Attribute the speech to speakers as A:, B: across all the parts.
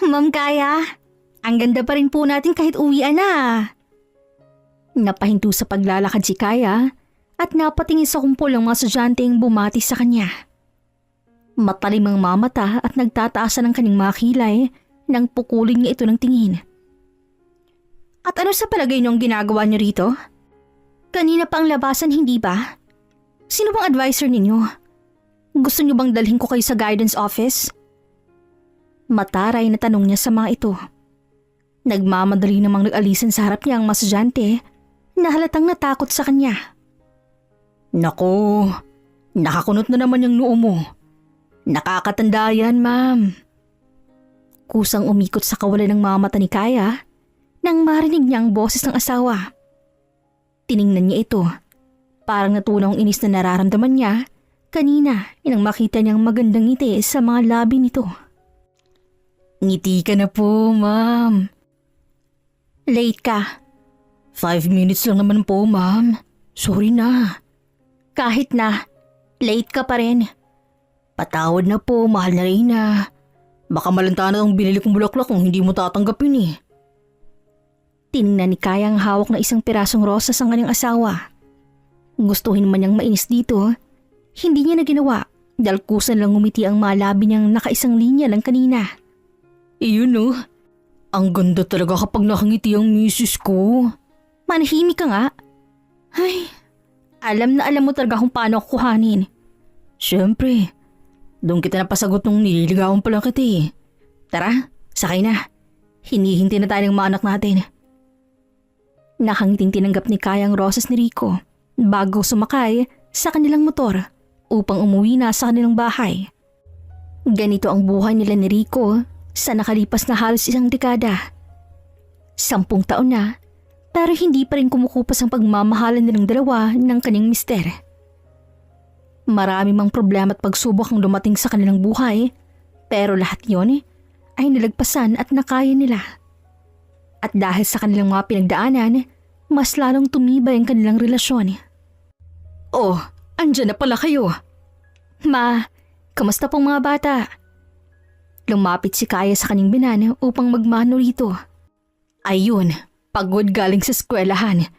A: Ma'am Kaya, ang ganda pa rin po natin kahit uwian na. Napahinto sa paglalakad si Kaya at napatingin sa kumpol ng mga estudyanteng bumati sa kanya. Matalim ang mamata at nagtataasan ng kanyang mga kilay nang pukulin niya ito ng tingin. At ano sa palagay niyo ang ginagawa niyo rito? Kanina pa ang labasan, hindi ba? Sino bang advisor ninyo? Gusto niyo bang dalhin ko kayo sa guidance office? Mataray na tanong niya sa mga ito. Nagmamadali namang nag-alisan sa harap niya ang mga estudyante na halatang natakot sa kanya. Naku, nakakunot na naman yung noo mo. Nakakatanda yan, ma'am. Kusang umikot sa kawalan ng mga mata ni Kaya nang marinig niya ang boses ng asawa. Tiningnan niya ito. Parang natunaw ang inis na nararamdaman niya kanina nang makita niyang magandang ngiti sa mga labi nito. Ngiti ka na po, ma'am. Late ka. 5 minutes lang naman po, ma'am. Sorry na. Kahit na, late ka pa rin. Patawad na po, mahal na Reyna. Baka malanta na ang binili kong bulaklak kung hindi mo tatanggapin eh. Tiningnan ni Kaya ang hawak na isang pirasong rosas ang kanyang asawa. Gustuhin man niyang mainis dito, hindi niya na ginawa dahil kusan lang ngumiti ang malabi niyang nakaisang linya lang kanina. Iyon no, ang ganda talaga kapag nakangiti ang misis ko. Manahimik ka nga. Ay, alam na alam mo talaga kung paano ako kuhanin. Siyempre, doon kita napasagot nung nililigawan pa lang kita eh. Tara, sakay na. Hinihintay na tayo ng mga anak natin. Nakangiting tinanggap ni Kaya ang rosas ni Rico bago sumakay sa kanilang motor upang umuwi na sa kanilang bahay. Ganito ang buhay nila ni Rico sa nakalipas na halos isang dekada. 10 taon na pero hindi pa rin kumukupas ang pagmamahalan nilang dalawa ng kanyang mister. Marami mang problema at pagsubok ang dumating sa kanilang buhay pero lahat yon ay nilagpasan at nakaya nila. At dahil sa kanilang mga pinagdaanan, mas lalong tumibay ang kanilang relasyon. Oh, andyan na pala kayo. Ma, kamusta pong mga bata? Lumapit si Kaya sa kanyang binan upang magmano rito. Ayun, pagod galing sa eskwelahan.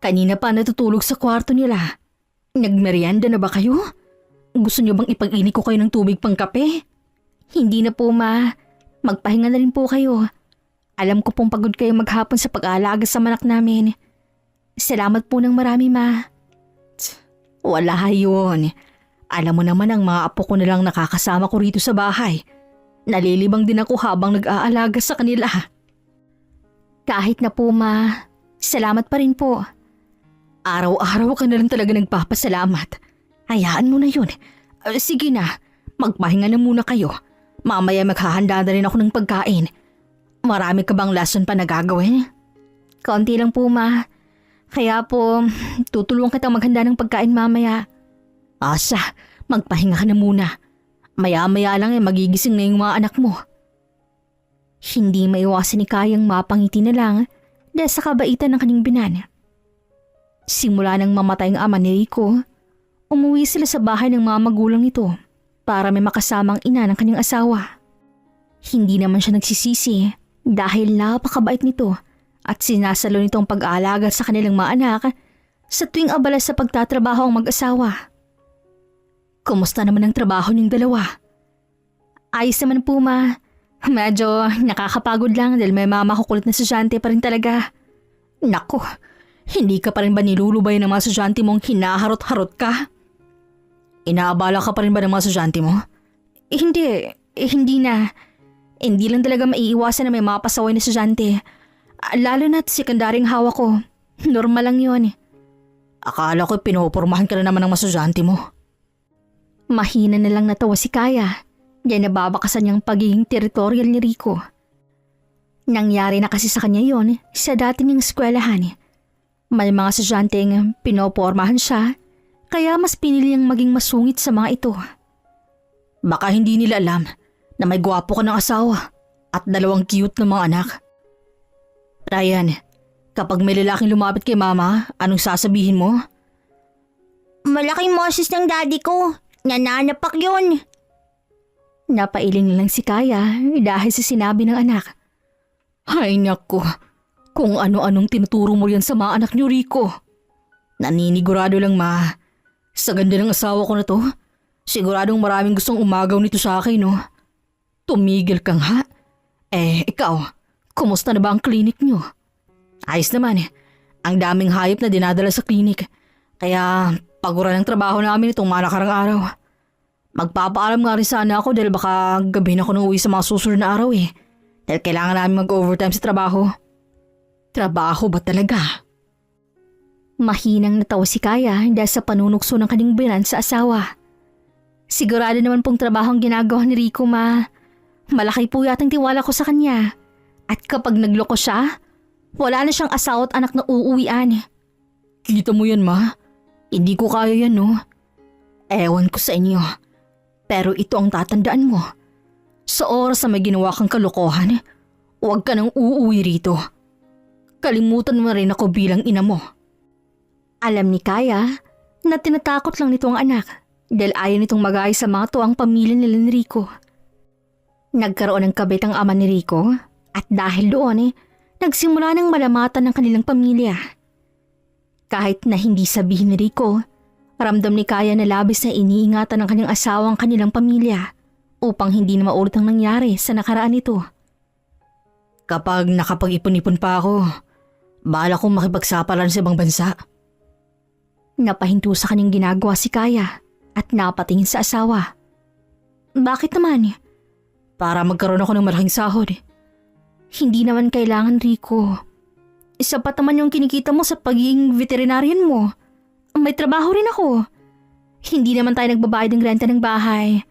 A: Kanina pa natutulog sa kwarto nila. Nagmerienda na ba kayo? Gusto niyo bang ipag-init ko kayo ng tubig pang kape? Hindi na po, ma. Magpahinga na rin po kayo. Alam ko pong pagod kayo maghapon sa pag-aalaga sa manak namin. Salamat po ng marami, ma. Wala yun. Alam mo naman ang mga apo ko nalang nakakasama ko rito sa bahay. Nalilibang din ako habang nag-aalaga sa kanila. Kahit na po, ma. Salamat pa rin po. Araw-araw ka na lang talaga nagpapasalamat. Hayaan mo na yun. Sige na, magpahinga na muna kayo. Mamaya maghahanda na rin ako ng pagkain. Marami ka bang lesson pa na gagawin? Konti lang po, ma. Kaya po, tutulungan kitang maghanda ng pagkain mamaya. Asa, magpahinga ka na muna. Maya-maya lang magigising na yung mga anak mo. Hindi maiwasan ni Kayang mapangiti na lang dahil sa kabaitan ng kanyang binan. Simula nang mamatay ang ama ni Rico, umuwi sila sa bahay ng mga magulang nito para may makasamang ina ng kanyang asawa. Hindi naman siya nagsisisi dahil napakabait nito at sinasalo nitong pag-aalaga sa kanilang mga anak sa tuwing abala sa pagtatrabaho ang mag-asawa. Kumusta naman ang trabaho niyong dalawa? Ayos naman po, ma. Medyo nakakapagod lang dahil may mga makukulit na estudyante pa rin talaga. Naku, hindi ka pa rin ba nilulubay ng mga estudyante mong hinaharot-harot ka? Inaabala ka pa rin ba ng mga estudyante mo? Hindi na. Hindi lang talaga maiiwasan na may mga pasaway na estudyante. Lalo na't sekundaryong hawak ko. Normal lang yun. Akala ko pinopormahan ka na naman ng mga estudyante mo. Mahina na lang natawa si Kaya. Diyan nababakasan niyang pagiging territorial ni Rico. Nangyari na kasi sa kanya yon sa dati niyang eskwelahan. May mga estudyanteng pinopormahan siya, kaya mas pinili niyang maging masungit sa mga ito. Baka hindi nila alam na may gwapo ka ng asawa at 2 cute na mga anak. Ryan, kapag may lalaking lumapit kay mama, anong sasabihin mo?
B: Malaking moses ng daddy ko. Nananapak yun.
A: Napailing na lang si Kaya dahil sa sinabi ng anak.
B: Ay naku, kung ano-anong tinuturo mo yan sa mga anak niyo, Rico. Naninigurado lang sa ganda ng asawa ko na to, siguradong maraming gustong umagaw nito sa akin, no? Tumigil kang ha? Ikaw, kumusta na ba ang klinik niyo? Ayos naman ang daming hayop na dinadala sa klinik, kaya pagura ng trabaho namin itong mga nakarang araw. Magpapaalam nga rin sana ako dahil baka gabi na ako nang uwi sa mga susunod na araw dahil kailangan namin mag-overtime sa trabaho. Trabaho ba talaga?
A: Mahinang natawa si Kaya dahil sa panunukso ng kanyang binan sa asawa. Sigurado naman pong trabaho ang ginagawa ni Rico, ma. Malaki po yatang tiwala ko sa kanya. At kapag nagloko siya, wala na siyang asawa at anak na uuwian.
B: Kita mo yan, ma? Hindi ko kaya yan, no?
A: Ewan ko sa inyo. Pero ito ang tatandaan mo. Sa oras na may ginawa kang kalokohan, huwag ka nang uuwi rito. Kalimutan mo rin ako bilang ina mo. Alam ni Kaya na tinatakot lang nito ang anak dahil ayaw nitong mag-ayos sa mga tuwang pamilya nila ni Rico. Nagkaroon ng kabit ang ama ni Rico at dahil doon nagsimula ng malamatan ng kanilang pamilya. Kahit na hindi sabihin ni Rico, ramdam ni Kaya na labis na iniingatan ng kanyang asawa ang kanilang pamilya upang hindi na maulit ang nangyari sa nakaraan nito.
B: Kapag nakapag-ipon-ipon pa ako, bahala kong makipagsapalan sa ibang bansa.
A: Napahinto sa kanyang ginagawa si Kaya at napatingin sa asawa. Bakit naman?
B: Para magkaroon ako ng malaking sahod.
A: Hindi naman kailangan, Rico. Isa pa naman yung kinikita mo sa pagiging veterinarian mo. May trabaho rin ako. Hindi naman tayo nagbabayad ng renta ng bahay.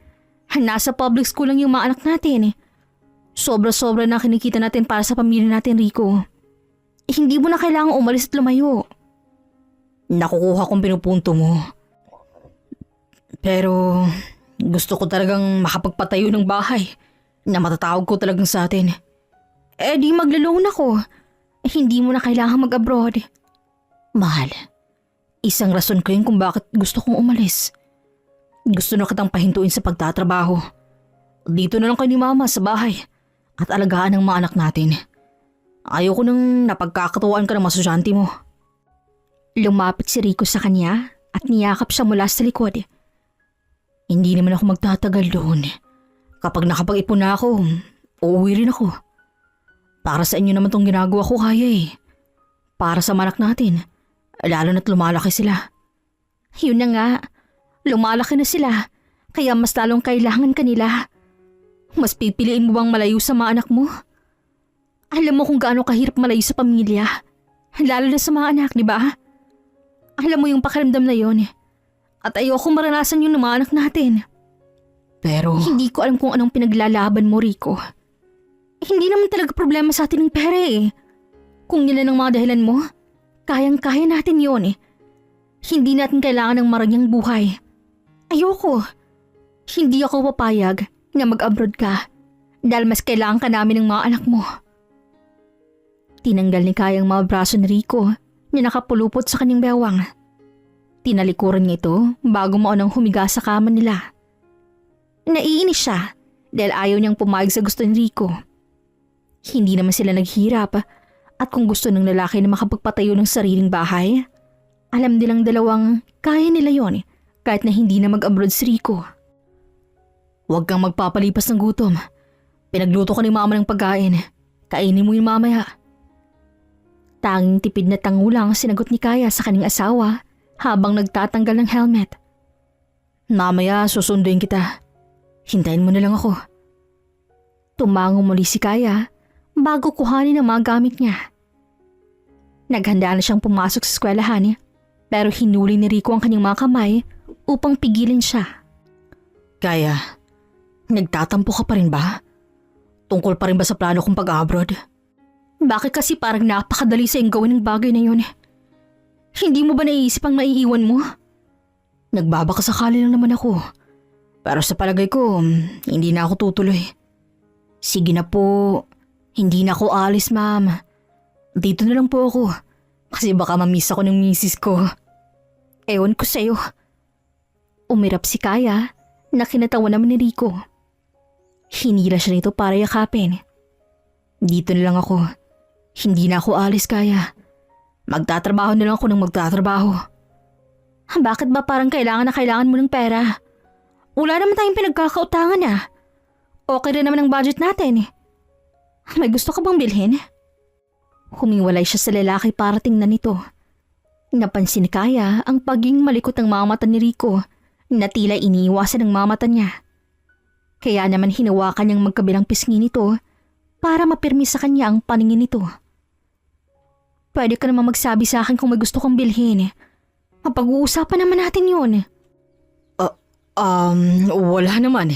A: Nasa public school lang yung mga anak natin. Sobra-sobra na kinikita natin para sa pamilya natin, Rico. Hindi mo na kailangang umalis at lumayo.
B: Nakukuha kong pinupunto mo. Pero gusto ko talagang makapagpatayo ng bahay na matatawag ko talagang sa atin.
A: Di maglo-loan ako. Hindi mo na kailangang mag-abroad.
B: Mahal, isang rason ko yun kung bakit gusto kong umalis. Gusto na kitang pahintuin sa pagtatrabaho. Dito na lang kay ni Mama sa bahay at alagaan ng mga anak natin. Ayoko nang napagkakatuwaan ka ng masusyante mo.
A: Lumapit si Rico sa kanya at niyakap siya mula sa likod.
B: Hindi naman ako magtatagal doon. Kapag nakapag-ipon na ako, uuwi rin ako. Para sa inyo naman tong ginagawa ko kaya Para sa manak natin, lalo na't lumalaki sila.
A: Yun na nga, lumalaki na sila, kaya mas lalong kailangan kanila. Mas pipiliin mo bang malayo sa mga anak mo? Alam mo kung gaano kahirap malayo sa pamilya, lalo na sa mga anak, di ba? Alam mo yung pakiramdam na yon. At ayoko maranasan yung mga anak natin.
B: Pero
A: hindi ko alam kung anong pinaglalaban mo, Rico. Hindi naman talaga problema sa atin ng pera Kung yun ang mga dahilan mo, kayang-kaya natin yon Hindi natin kailangan ng maranyang buhay. Ayoko. Hindi ako papayag na mag-abroad ka dahil mas kailangan ka namin ng mga anak mo. Tinanggal ni Kayang mga braso ni Rico na nakapulupot sa kanyang bewang. Tinalikuran niya ito bago maunang humiga sa kama nila. Naiinis siya dahil ayaw niyang pumayag sa gusto ni Rico. Hindi naman sila naghirap at kung gusto ng lalaki na makapagpatayo ng sariling bahay, alam nilang dalawang kaya nila yon kahit na hindi na mag-abroad si Rico.
B: Huwag kang magpapalipas ng gutom. Pinagluto ko ni Mama ng pagkain. Kainin mo yun mamaya.
A: Tanging tipid na tango lang ang sinagot ni Kaya sa kanyang asawa habang nagtatanggal ng helmet.
B: Mamaya susunduin kita. Hintayin mo na lang ako.
A: Tumango muli si Kaya bago kuhanin ang mga gamit niya. Naghanda na siyang pumasok sa eskwelahan pero hinuli ni Rico ang kanyang mga kamay upang pigilin siya.
B: Kaya, nagtatampo ka pa rin ba? Tungkol pa rin ba sa plano kong pag-abroad?
A: Bakit kasi parang napakadali sa iyong gawin ng bagay na yun? Hindi mo ba naiisip ang maiiwan mo?
B: Nagbabakasakali lang naman ako. Pero sa palagay ko, hindi na ako tutuloy. Sige na po, hindi na ako alis, ma'am. Dito na lang po ako. Kasi baka mamiss ako ng misis ko.
A: Ewan ko sa'yo. Umirap si Kaya na kinatawa naman ni Rico. Hinila siya nito para yakapin. Dito na lang ako. Hindi na ako alis kaya. Magtatrabaho na lang ako ng magtatrabaho. Bakit ba parang kailangan na kailangan mo ng pera? Wala naman tayong pinagkakautangan ah. Okay rin naman ang budget natin. May gusto ka bang bilhin? Humiwalay siya sa lalaki para tingnan nito. Napansin ni Kaya ang pagiging malikot ng mga mata ni Rico na tila iniiwasan ng mga mata niya. Kaya naman hinawakan niyang magkabilang pisngi nito para mapirmi sa kanya ang paningin nito. Pwede ka naman magsabi sa akin kung may gusto kong bilhin. Mapag-uusapan naman natin yun.
B: Wala naman.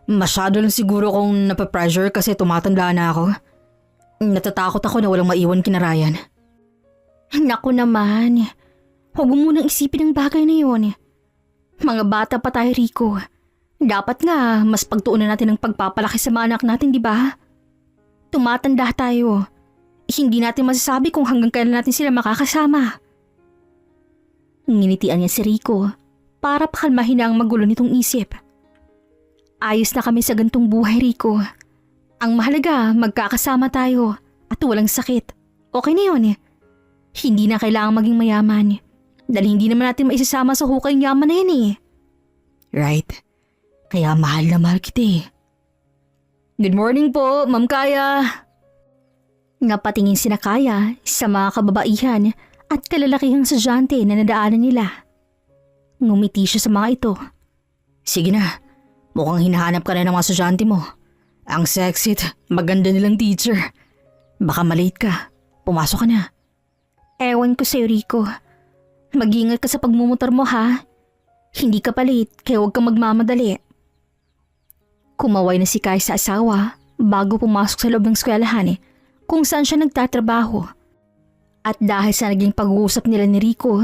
B: Masyado lang siguro kung napapressure kasi tumatanda na ako. Natatakot ako na walang maiwan kina Ryan.
A: Naku naman, huwag mo munang isipin ang bagay na yun. Mga bata pa tayo, Rico. Dapat nga, mas pagtuunan natin ang pagpapalaki sa mga anak natin, di ba? Tumatanda tayo. Hindi natin masasabi kung hanggang kailan natin sila makakasama. Nginitian niya si Rico para pakalmahin na ang magulo nitong isip. Ayos na kami sa gantong buhay, Rico. Ang mahalaga, magkakasama tayo at walang sakit. Okay na yun. Hindi na kailangang maging mayaman. Dahil hindi naman natin maisasama sa hukay ng yaman na yan eh.
B: Right. Kaya mahal na mahal kita eh. Good morning po, Ma'am Kaya.
A: Napatingin sina Kaya sa mga kababaihan at kalalakihang estudyante na nadaanan nila. Ngumiti siya sa mga ito.
B: Sige na, mukhang hinahanap ka na ng mga estudyante mo. Ang sexy at maganda nilang teacher. Baka malate ka. Pumasok ka na.
A: Ewan ko sa'yo, Rico. Mag-ingat ka sa pagmumotor mo ha. Hindi ka palit kaya huwag kang magmamadali. Kumaway na si Kai sa asawa bago pumasok sa loob ng eskwelahan kung saan siya nagtatrabaho. At dahil sa naging pag-uusap nila ni Rico,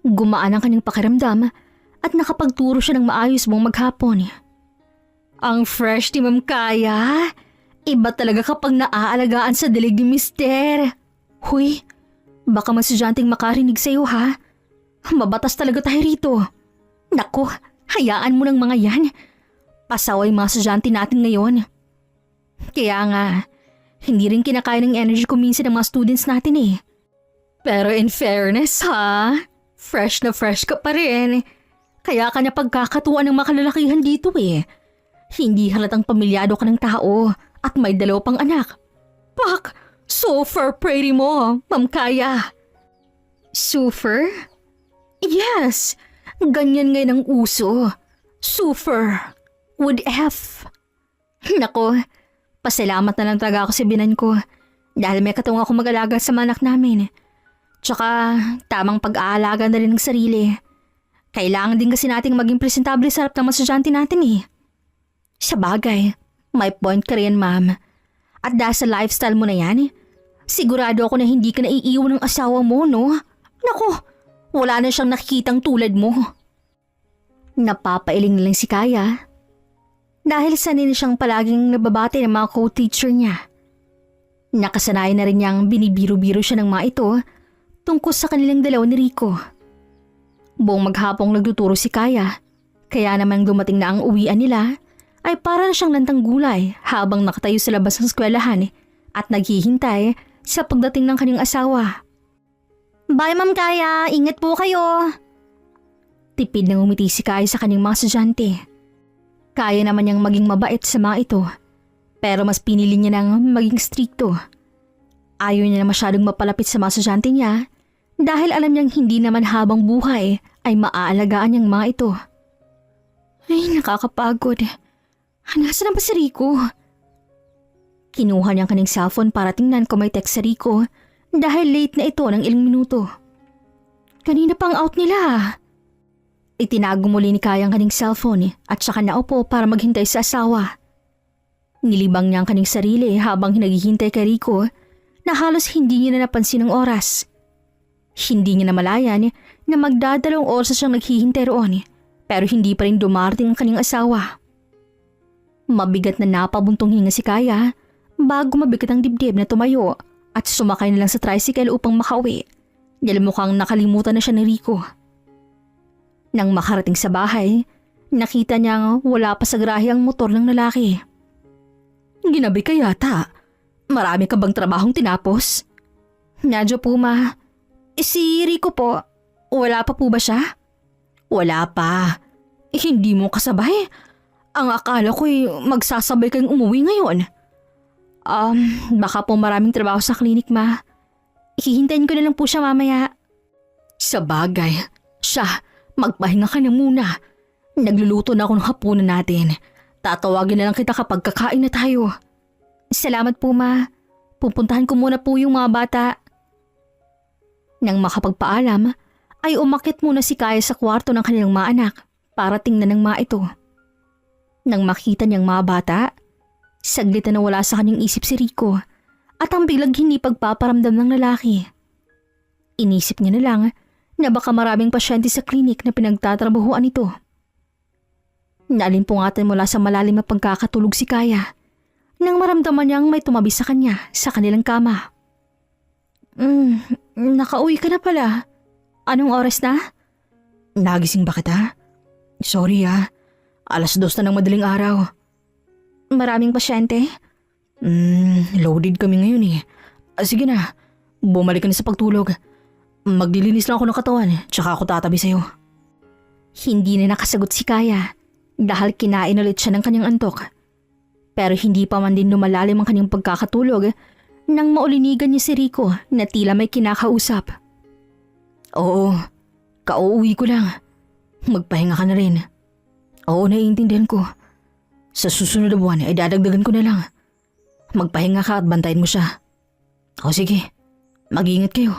A: gumaan ang kanyang pakiramdam at nakapagturo siya ng maayos buong maghapon. Ang fresh ni Ma'am Kaya. Iba talaga kapag naaalagaan sa dilig ni Mister. Huy, baka mas estudyanteng makarinig sa'yo ha. Mabatas talaga tayo rito. Naku, hayaan mo ng mga yan. Pasaway mga estudyante natin ngayon. Kaya nga, hindi rin kinakaya ng energy ko minsan ng mga students natin eh. Pero in fairness ha, fresh na fresh ka pa rin. Kaya ka na pagkakatuwa ng mga kalalakihan dito eh. Hindi halatang pamilyado ka ng tao at may 2 pang anak. Pak, super pretty mo, Ma'am Kaya. Super? Yes, ganyan ngayon ang uso. Super. With F. Nako, pasalamat na lang talaga ako sa binan ko dahil may katawang ako mag-alaga sa mga anak namin. Tsaka tamang pag-aalaga na rin ng sarili. Kailangan din kasi nating maging presentable sa harap ng mga estudyante natin eh. Sa bagay, may point ka rin ma'am. At dahil sa lifestyle mo na yan, sigurado ako na hindi ka naiiwan ng asawa mo no? Nako, wala na siyang nakikitang tulad mo. Napapailing na lang si Kaya. Dahil sanay na siyang palaging nababati ng mga co-teacher niya. Nakasanayan na rin niyang binibiro-biro siya ng mga ito tungkol sa kanilang dalawa ni Rico. Buong maghapong nagtuturo si Kaya, kaya namang dumating na ang uwian nila ay para na siyang lantang gulay habang nakatayo sa labas ng eskwelahan at naghihintay sa pagdating ng kanyang asawa. Bye Ma'am Kaya, ingat po kayo. Tipid na umiti si Kaya sa kanyang mga estudyante. Kaya naman niyang maging mabait sa mga ito, pero mas pinili niya nang maging strikto. Ayaw niya na masyadong mapalapit sa mga estudyante niya dahil alam niyang hindi naman habang buhay ay maaalagaan niyang mga ito. Ay, nakakapagod. Nasaan na ba si Rico? Kinuha niya ang kanyang cellphone para tingnan kung may text si Rico dahil late na ito ng ilang minuto. Kanina pang out nila. Itinago muli ni Kaya ang kanyang cellphone at saka naupo para maghintay sa asawa. Nilibang niya ang kanyang sarili habang naghihintay kay Rico na halos hindi niya na napansin ang oras. Hindi niya namalayan na magdadalawang oras siyang naghihintay roon pero hindi pa rin dumarating ang kanyang asawa. Mabigat na napabuntong hinga si Kaya bago mabigat ang dibdib na tumayo at sumakay na lang sa tricycle upang makauwi dahil mukhang nakalimutan na siya ni Rico. Nang makarating sa bahay, nakita niyang wala pa sa garahe ang motor ng lalaki.
B: Ginabi ka yata. Marami ka bang trabahong tinapos?
A: Medyo po, Ma. Si Rico po, wala pa po ba siya?
B: Wala pa. Hindi mo kasabay. Ang akala ko'y magsasabay kayong umuwi ngayon.
A: Baka po maraming trabaho sa klinik, Ma. Hihintayin ko na lang po siya mamaya.
B: Sa bagay, siya, magpahinga ka na muna. Nagluluto na ako ng hapunan natin. Tatawagin na lang kita kapag kakain na tayo.
A: Salamat po, Ma. Pupuntahan ko muna po yung mga bata. Nang makapagpaalam, ay umakyat muna si Kaya sa kwarto ng kanilang mga anak para tingnan ng mga ito. Nang makita niyang mga bata, saglit na nawala sa kanyang isip si Rico at ang biglang hindi pagpaparamdam ng lalaki. Inisip niya na lang na baka maraming pasyente sa klinik na pinagtatrabahuan ito. Naalimpungatan mula sa malalim na pagkakatulog si Kaya nang maramdaman niyang may tumabi sa kanya sa kanilang kama. Nakauwi ka na pala. Anong oras na?
B: Nagising ba kita? Sorry 2:00 na ng madaling araw.
A: Maraming pasyente?
B: Loaded kami ngayon Sige na, bumalik ka na sa pagtulog. Maglilinis lang ako ng katawan, tsaka ako tatabi sa'yo.
A: Hindi na nakasagot si Kaya dahil kinain ulit siya ng kanyang antok. Pero hindi pa man din lumalalim ang kanyang pagkakatulog nang maulinigan niya si Rico na tila may kinakausap.
B: Oo, kauuwi ko lang. Magpahinga ka na rin. Oo, naiintindihan ko. Sa susunod na buwan ay dadagdagan ko na lang. Magpahinga ka at bantayan mo siya. O sige, mag-ingat kayo.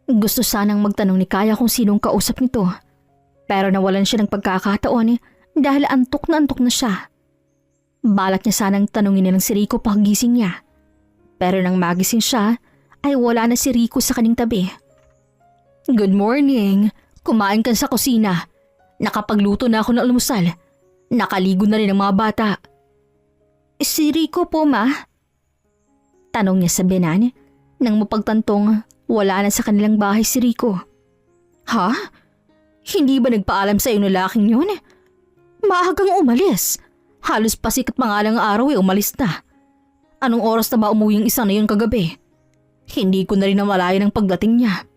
A: Gusto sanang magtanong ni Kaya kung sinong kausap nito. Pero nawalan siya ng pagkakataon dahil antok na siya. Balak niya sanang tanungin nilang si Rico paggising niya. Pero nang magising siya, ay wala na si Rico sa kanyang tabi.
B: Good morning. Kumain ka sa kusina. Nakapagluto na ako ng almusal. Nakaligo na rin ang mga bata.
A: Si Rico po, Ma? Tanong niya sa binan nang mapagtantong wala na sa kanilang bahay si Rico.
B: Ha? Hindi ba nagpaalam sa iyo lalaking yun? Maagang umalis. Halos pasikat mga lang araw umalis na. Anong oras na ba umuwi yung isa na yun kagabi? Hindi ko na rin namalayan ang pagdating niya.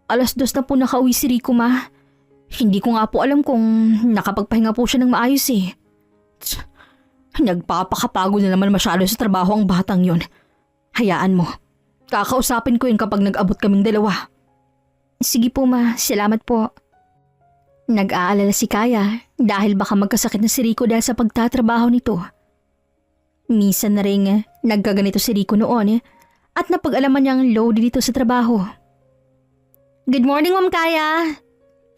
A: 2:00 na po nakauwi si Rico, Ma. Hindi ko nga po alam kung nakapagpahinga po siya ng maayos
B: Nagpapakapagod na naman masyado sa trabaho ang batang yun. Hayaan mo. Kakausapin ko yun kapag nag-abot kaming dalawa.
A: Sige po, Ma. Salamat po. Nag-aalala si Kaya dahil baka magkasakit na si Rico dahil sa pagtatrabaho nito. Minsan na rin nagkaganito si Rico noon at napag-alaman niyang loaded dito sa trabaho. Good morning, Ma'am Kaya.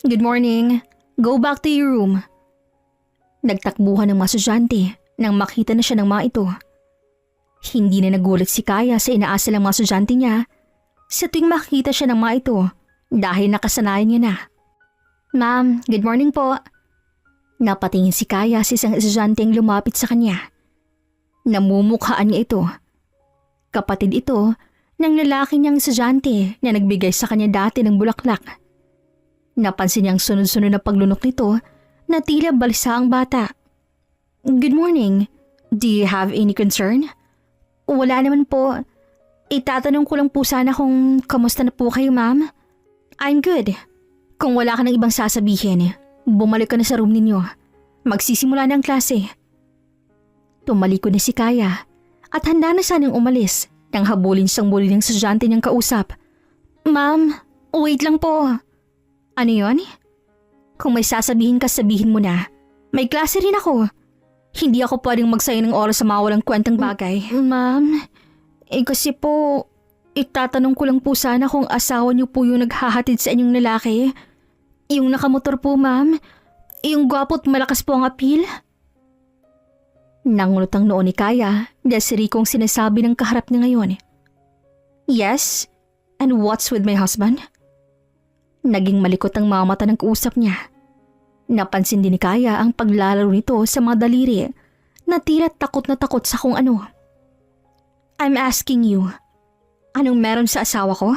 A: Good morning. Go back to your room. Nagtakbuhan ng mga estudyante nang makita na siya ng mga ito. Hindi na nagulat si Kaya sa inaasal ng mga estudyante niya sa tuwing makita siya ng mga ito dahil nakasanayan niya na. Ma'am, good morning po. Napatingin si Kaya sa isang estudyante ang lumapit sa kanya. Namumukhaan niya ito. Kapatid ito ng lalaki niyang estudyante na nagbigay sa kanya dati ng bulaklak. Napansin niyang sunod-sunod na paglunok nito na tila balisa ang bata. Good morning. Do you have any concern? Wala naman po. Itatanong ko lang po sana kung kamusta na po kayo, ma'am. I'm good. Kung wala ka ng ibang sasabihin, bumalik ka na sa room ninyo. Magsisimula na ang klase. Tumalikod na si Kaya at handa na sanang umalis nang habulin siyang muli ng estudyante niyang kausap. Ma'am, wait lang po. Ano yon? Kung may sasabihin ka, sabihin mo na. May klase rin ako. Hindi ako pwedeng magsayang ng oras sa mga walang kwentang bagay. Ma'am, kasi po, itatanong ko lang po sana kung asawa niyo po yung naghahatid sa inyong lalaki. Yung nakamotor po, ma'am. Yung gwapo't malakas po ang apil. Nangunot ang noo ni Kaya dahil si Rico ang sinasabi ng kaharap niya ngayon. Yes? And what's with my husband? Naging malikot ang mga mata ng kausap niya. Napansin din ni Kaya ang paglalaro nito sa mga daliri na tila takot na takot sa kung ano. I'm asking you, anong meron sa asawa ko?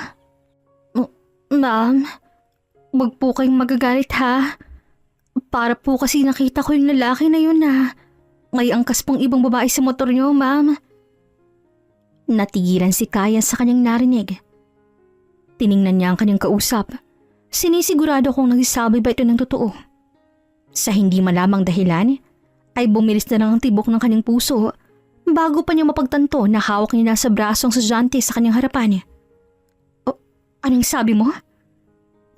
A: Ma'am, wag po kayong magagalit ha. Para po kasi nakita ko yung lalaki na yun na may angkas pong ibang babae sa motor niyo, ma'am. Natigilan si Kaya sa kanyang narinig. Tiningnan niya ang kanyang kausap. Sinisigurado kung nagsasabi ba ito ng totoo. Sa hindi malamang dahilan, ay bumilis na lang ang tibok ng kanyang puso bago pa niya mapagtanto na hawak niya nasa braso ang estudyante sa kanyang harapan. O, anong sabi mo?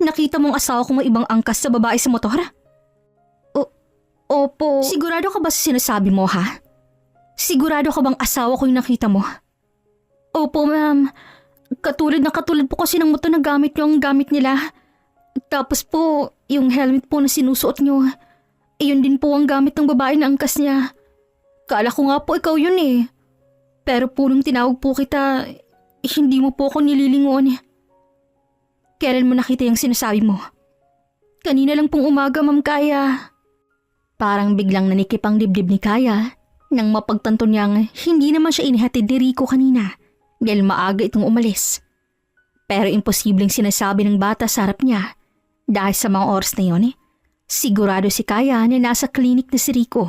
A: Nakita mong asawa kong may ibang angkas sa babae sa motor? Opo. Sigurado ka ba sa sinasabi mo, ha? Sigurado ka bang asawa ko yung nakita mo? Opo, ma'am. Katulad po kasi ng motor na gamit niyo ang gamit nila. Tapos po, yung helmet po na sinusuot niyo, iyon din po ang gamit ng babae na angkas niya. Kala ko nga po ikaw yun eh. Pero po nung tinawag po kita, hindi mo po ako nililingon. Kailan mo nakita yung sinasabi mo? Kanina lang pong umaga, Ma'am Kaya. Parang biglang nanikip ang dibdib ni Kaya nang mapagtanto niyang hindi naman siya inihatid ni Rico kanina dahil maaga itong umalis. Pero imposibleng sinasabi ng bata sa harap niya dahil sa mga oras na yon, sigurado si Kaya na nasa klinik na si Rico.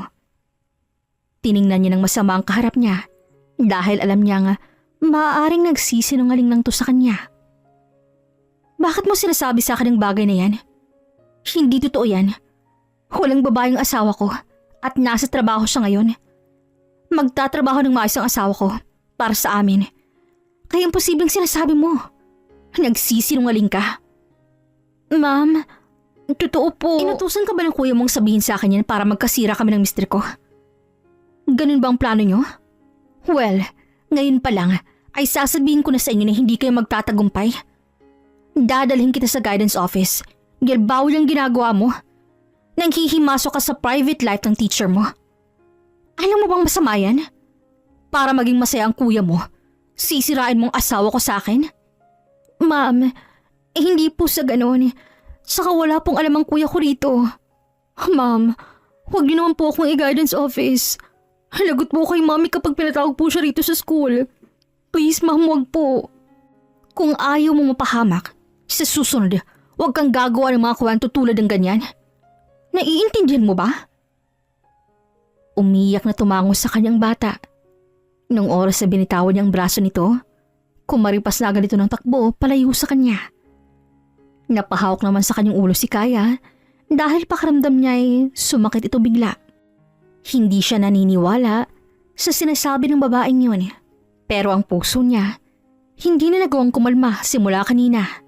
A: Tiningnan niya ng masama ang kaharap niya dahil alam niya nga maaaring nagsisinungaling lang to sa kanya. Bakit mo sinasabi sa akin ang bagay na yan? Hindi totoo yan. Walang babaeng asawa ko at nasa trabaho siya ngayon. Magtatrabaho ng maayos ang asawa ko para sa amin. Kaya imposibleng sinasabi mo. Nagsisinungaling ka. Ma'am, totoo po. Inutusan ka ba ng kuya mong sabihin sa akin yan para magkasira kami ng mister ko? Ganun ba ang plano nyo? Well, ngayon pa lang ay sasabihin ko na sa inyo na hindi kayo magtatagumpay. Dadalhin kita sa guidance office. Dahil bawal ang ginagawa mo. Nanghihimasok ka sa private life ng teacher mo. Alam mo bang masama yan? Para maging masaya ang kuya mo, sisirain mong asawa ko sa akin? Ma'am, hindi po sa ganon. Saka wala pong alam ang kuya ko rito. Ma'am, huwag niyo naman po akong i-guidance office. Lagot po kay mami kapag pinatawag po siya rito sa school. Please ma'am, huwag po. Kung ayaw mo mapahamak, sa susunod, huwag kang gagawa ng mga kwento tulad ng ganyan. Naiintindihan mo ba? Umiyak na tumango sa kanyang bata. Nung oras na binitawan niya ang braso nito, kumaripas na agad ito ng takbo palayo sa kanya. Napahawak naman sa kanyang ulo si Kaya dahil pakiramdam niya ay sumakit ito bigla. Hindi siya naniniwala sa sinasabi ng babaeng yun. Pero ang puso niya, hindi na nagawang kumalma simula kanina.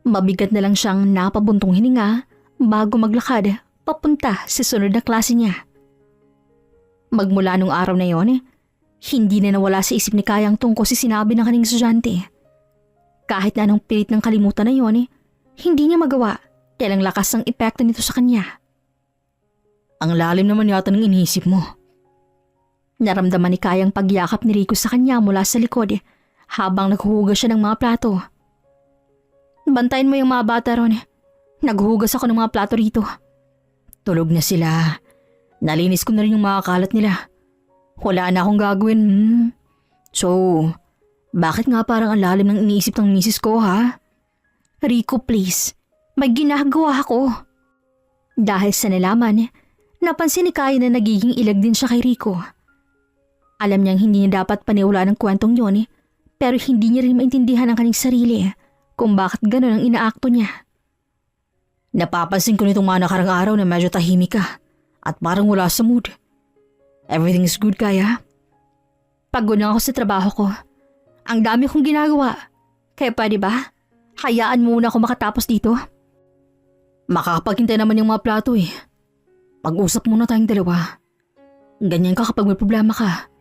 A: Mabigat na lang siyang napabuntong hininga bago maglakad papunta sa sunod na klase niya. Magmula nung araw na yon, hindi na nawala sa isip ni Kaya ang tungkol sa sinabi ng kanyang estudyante. Kahit na anong pilit ng kalimutan na yon, hindi niya magawa dahil ang lakas ng epekto nito sa kanya. Ang lalim naman yata ng iniisip mo. Naramdaman ni Kaya ang pagyakap ni Rico sa kanya mula sa likod habang naghuhugas siya ng mga plato. Bantayin mo yung mga bata ron. Naghuhugas ako ng mga plato rito. Tulog na sila. Nalinis ko na rin yung mga kalat nila. Wala na akong gagawin. So, bakit nga parang ang lalim ng iniisip ng misis ko, ha? Rico, please. May ginagawa ako. Dahil sa nalaman, napansin ni Kaya na nagiging ilag din siya kay Rico. Alam niyang hindi niya dapat paniwalaan ng kwentong yon, pero hindi niya rin maintindihan ang kanyang sarili kung bakit gano'n ang inaakto niya. Napapansin ko nitong mga nakarang araw na medyo tahimik ka at parang wala sa mood. Everything is good, Kaya? Pagod na ako sa trabaho ko. Ang dami kong ginagawa. Kaya pwede ba? Hayaan mo muna ako makatapos dito. Makakapaghintay naman yung mga plato eh. Pag-usap muna tayong dalawa. Ganyan ka kapag may problema ka.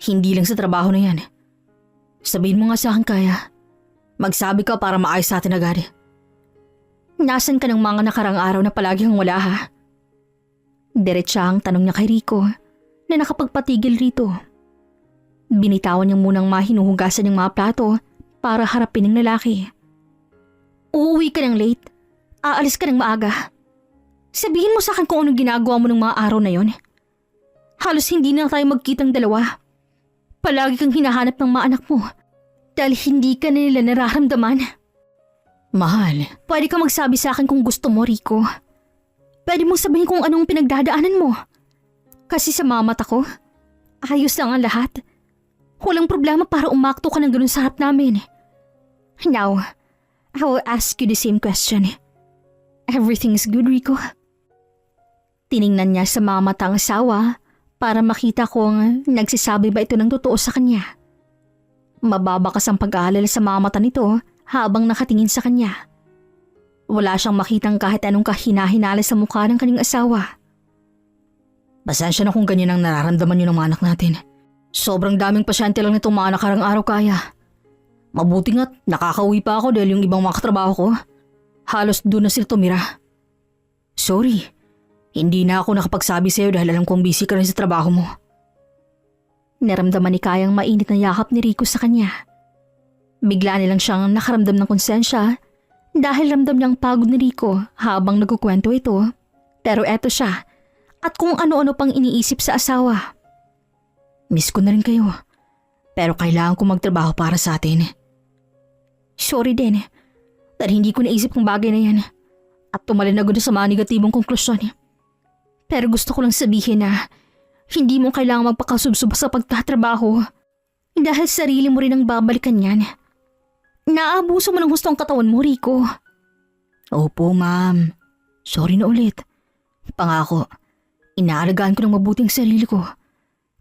A: Hindi lang sa trabaho na yan. Sabihin mo nga sa akin, Kaya. Magsabi ka para maayos sa atin agad. Nasaan ka ng mga nakarang araw na palagi kang wala, ha? Diretsa ang tanong niya kay Rico na nakapagpatigil rito. Binitawan niya munang mahinuhugasan ng mga plato para harapin ng lalaki. Uuwi ka ng late. Aalis ka ng maaga. Sabihin mo sa akin kung anong ginagawa mo ng mga araw na yon. Halos hindi na tayo magkitang dalawa. Palagi kang hinahanap ng mga anak mo dahil hindi ka na nila nararamdaman. Mahal, pwede ka magsabi sa akin kung gusto mo, Rico. Pwede mong sabihin kung anong pinagdadaanan mo. Kasi sa mga mata ko, ayos lang ang lahat. Walang problema para umakto ka ng ganun sa harap namin. Now, I will ask you the same question. Everything's good, Rico? Tiningnan niya sa mga mata ang asawa para makita kung nagsasabi ba ito ng totoo sa kanya. Mababakas ang pag-aalala sa mga mata nito habang nakatingin sa kanya. Wala siyang makitang kahit anong kahina-hinala sa mukha ng kanyang asawa.
B: Pasensya na kung ganyan ang nararamdaman niyo ng mga anak natin. Sobrang daming pasyente lang nitong mga nakarang araw kaya. Mabuti nga't nakakauwi pa ako dahil yung ibang mga katrabaho ko, halos doon na sila tumira. Sorry, hindi na ako nakapagsabi sa'yo dahil alam kong busy ka rin sa trabaho mo.
A: Naramdaman ni Kayang mainit na yakap ni Rico sa kanya. Bigla nilang siyang nakaramdam ng konsensya dahil ramdam niyang pagod ni Rico habang nagkukwento ito. Pero eto siya at kung ano-ano pang iniisip sa asawa.
B: Miss ko na rin kayo, pero kailangan ko magtrabaho para sa atin.
A: Sorry din, dahil hindi ko naisip ng bagay na yan at tumalin agad sa mga negatibong konklusyon. Pero gusto ko lang sabihin na hindi mo kailangang magpakasubsob sa pagtatrabaho dahil sarili mo rin ang babalikan yan. Naabuso mo ng gusto ang katawan mo, Rico.
B: Opo, ma'am. Sorry na ulit. Pangako, inaalagaan ko ng mabuting sarili ko.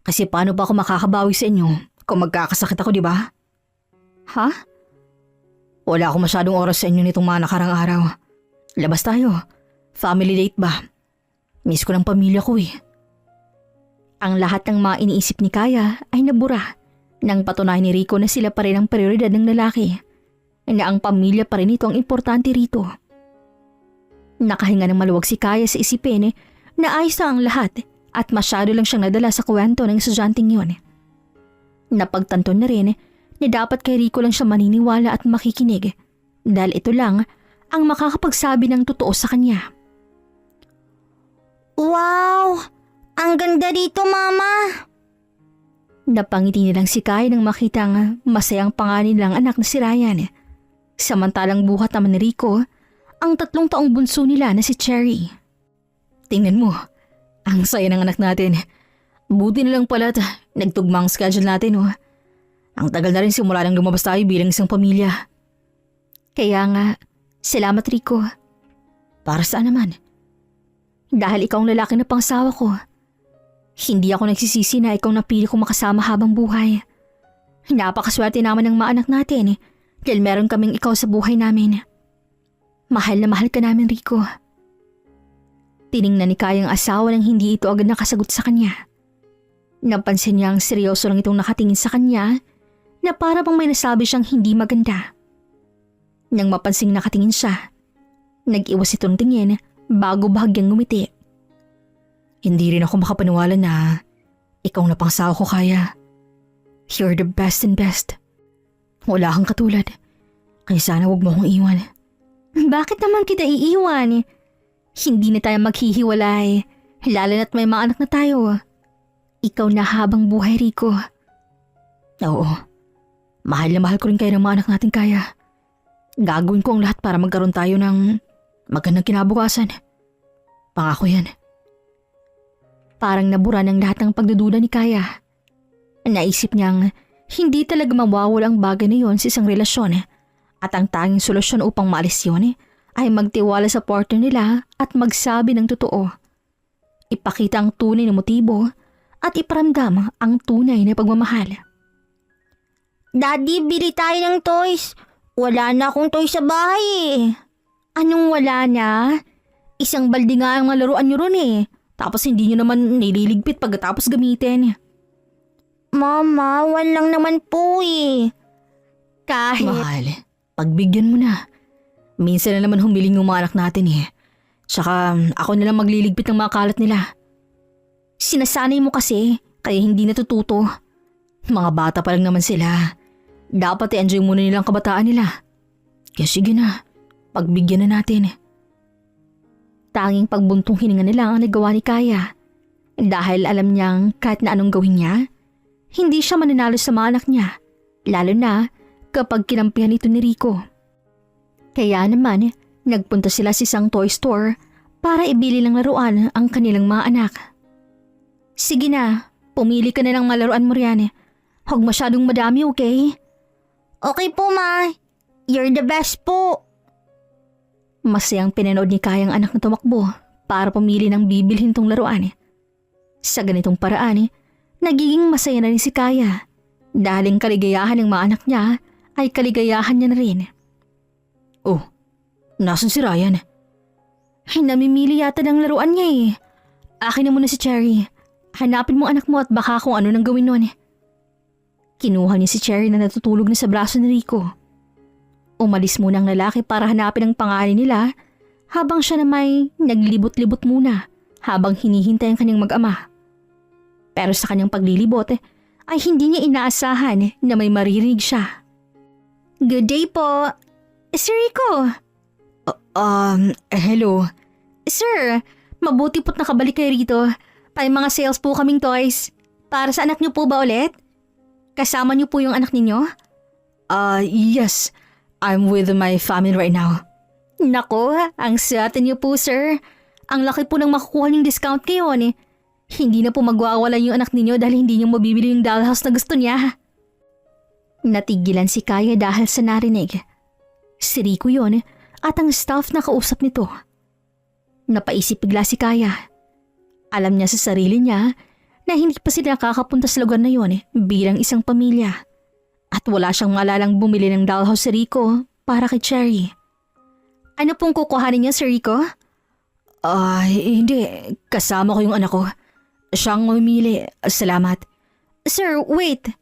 B: Kasi paano ba ako makakabawi sa inyo kung magkakasakit ako, di ba?
A: Ha?
B: Wala akong masyadong oras sa inyo nitong mga nakarang araw. Labas tayo. Family date ba? Miss ko ng pamilya ko eh.
A: Ang lahat ng mga iniisip ni Kaya ay nabura nang patunayan ni Rico na sila pa rin ang prioridad ng lalaki. Na ang pamilya pa rin ito ang importante rito. Nakahinga ng maluwag si Kaya sa isipin na ayos na ang lahat at masyado lang siyang nadala sa kwento ng estudyanteng yun. Napagtanto na rin na dapat kay Rico lang siya maniniwala at makikinig dahil ito lang ang makakapagsabi ng totoo sa kanya.
C: Wow! Ang ganda dito, Mama!
A: Napangiti nilang si Kaya nang makitang masayang pangalan nilang anak na si Ryan. Samantalang buhat naman ni Rico ang 3 taong bunso nila na si Cherry.
B: Tingnan mo, ang saya ng anak natin. Buti na lang pala at nagtugma ang schedule natin. Oh. Ang tagal na rin simula nang lumabas tayo bilang isang pamilya.
A: Kaya nga, salamat Rico.
B: Para saan naman?
A: Dahil ikaw ang lalaki na pangsawa ko. Hindi ako nagsisisi na ikaw napili kong makasama habang buhay. Napakaswerte naman ng mga anak natin dahil meron kaming ikaw sa buhay namin. Mahal na mahal ka namin, Rico. Tiningnan ni Kayang asawa nang hindi ito agad nakasagot sa kanya. Napansin niya ang seryoso lang itong nakatingin sa kanya na para bang may nasabi siyang hindi maganda. Nang mapansing nakatingin siya, nag-iwas itong tingin bago bahagyang ngumiti.
B: Hindi rin ako makapaniwala na ikaw na pangsawa ko, Kaya. You're the best and best. Wala kang katulad. Kaya sana wag mo akong iwan.
A: Bakit naman kita iiwan? Hindi na tayo maghihiwalay, lalo na't may mga anak na tayo. Ikaw na habang buhay, Rico.
B: Oo, mahal na mahal ko rin kayo ng mga anak natin, Kaya. Gagawin ko ang lahat para magkaroon tayo ng magandang kinabukasan. Pangako yan.
A: Parang nabura ng lahat ng pagdududa ni Kaya. Naisip niyang hindi talaga mawawala ang bagay na yon sa isang relasyon at ang tanging solusyon upang maalis yun ay magtiwala sa partner nila at magsabi ng totoo. Ipakita ang tunay na motibo at iparamdam ang tunay na pagmamahal.
C: Daddy, bili tayo ng toys. Wala na akong toys sa bahay eh.
A: Anong wala na? Isang balde nga ang mga laruan nyo ron Tapos hindi nyo naman nililigpit pagkatapos gamitin.
C: Mama, walang naman po eh.
A: Kahit...
B: Mahal, pagbigyan mo na. Minsan na naman humiling yung mga anak natin Tsaka ako nalang magliligpit ng mga kalat nila.
A: Sinasanay mo kasi, kaya hindi natututo.
B: Mga bata pa lang naman sila. Dapat i-enjoy muna nilang kabataan nila. Kaya sige na, pagbigyan na natin.
A: Tanging pagbuntong hininga nila ang nagawa ni Kaya. Dahil alam niyang kahit na anong gawin niya, hindi siya mananalo sa mga anak niya. Lalo na kapag kinampihan ito ni Rico. Kaya naman, nagpunta sila sa isang toy store para ibili ng laruan ang kanilang mga anak. Sige na, pumili ka na ng malaruan mo riyan. Huwag masyadong madami, okay?
C: Okay po, Ma. You're the best po.
A: Masayang pinanood ni Kaya ang anak na tumakbo para pumili ng bibilhin tong laruan. Sa ganitong paraan, nagiging masaya na rin si Kaya dahil ang kaligayahan ng mga anak niya ay kaligayahan niya na rin.
B: Oh, nasan si Ryan?
A: Ay, namimili yata ng laruan niya eh. Akin na muna si Cherry. Hanapin mo anak mo at baka kung ano nang gawin nun. Kinuha niya si Cherry na natutulog na sa braso ni Rico. Umalis muna ang lalaki para hanapin ang pangalan nila habang siya na may naglibot-libot muna habang hinihintay ang kanyang mag-ama. Pero sa kanyang paglilibot ay hindi niya inaasahan na may maririnig siya. Good day po, Sir Rico.
B: Hello.
A: Sir, mabuti po't nakabalik kayo rito. May mga sales po kaming toys. Para sa anak niyo po ba ulit? Kasama niyo po yung anak ninyo?
B: Yes. I'm with my family right now.
A: Nako, ang swerte niyo po, sir. Ang laki po ng makukuha niyong discount ngayon eh. Hindi na po magwawala yung anak ninyo dahil hindi niyo mabibili yung dollhouse na gusto niya. Natigilan si Kaya dahil sa narinig. Si Rico yun at ang staff na kausap nito. Napaisip bigla si Kaya. Alam niya sa sarili niya na hindi pa sila nakakapunta sa lugar na yun bilang isang pamilya. At wala siyang maalalang bumili ng dollhouse si Rico para kay Cherry. Ano pong kukuhanin niya, Sir Rico?
B: Hindi. Kasama ko yung anak ko. Siyang mamimili. Salamat.
A: Sir, wait.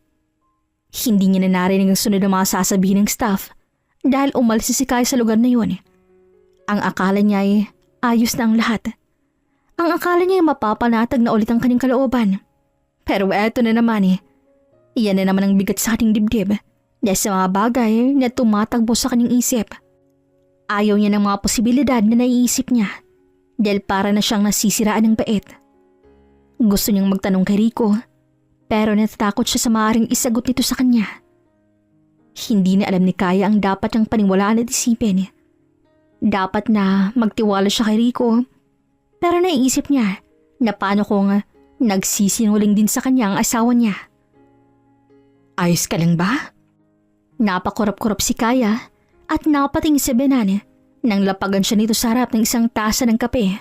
A: Hindi niya na narinig ang sunod na mga sasabihin ng staff dahil umalis si Kaya sa lugar na yun. Ang akala niya ay ayos na ang lahat. Ang akala niya ay mapapanatag na ulit ang kanyang kalooban. Pero eto na naman Iyan na naman ang bigat sa kanyang dibdib dahil sa mga bagay na tumatagbo sa kanyang isip. Ayaw niya ng mga posibilidad na naiisip niya dahil para na siyang nasisiraan ng bait. Gusto niyang magtanong kay Rico pero natatakot siya sa maaaring isagot nito sa kanya. Hindi na alam ni Kaya ang dapat niyang paniwalaan at isipin. Dapat na magtiwala siya kay Rico pero naiisip niya na paano kung nagsisinungaling din sa kanya ang asawa niya.
B: Ayos ka lang ba?
A: Napakurap-kurap si Kaya at napatingin sa Benan nang lapagan siya nito sa harap ng isang tasa ng kape.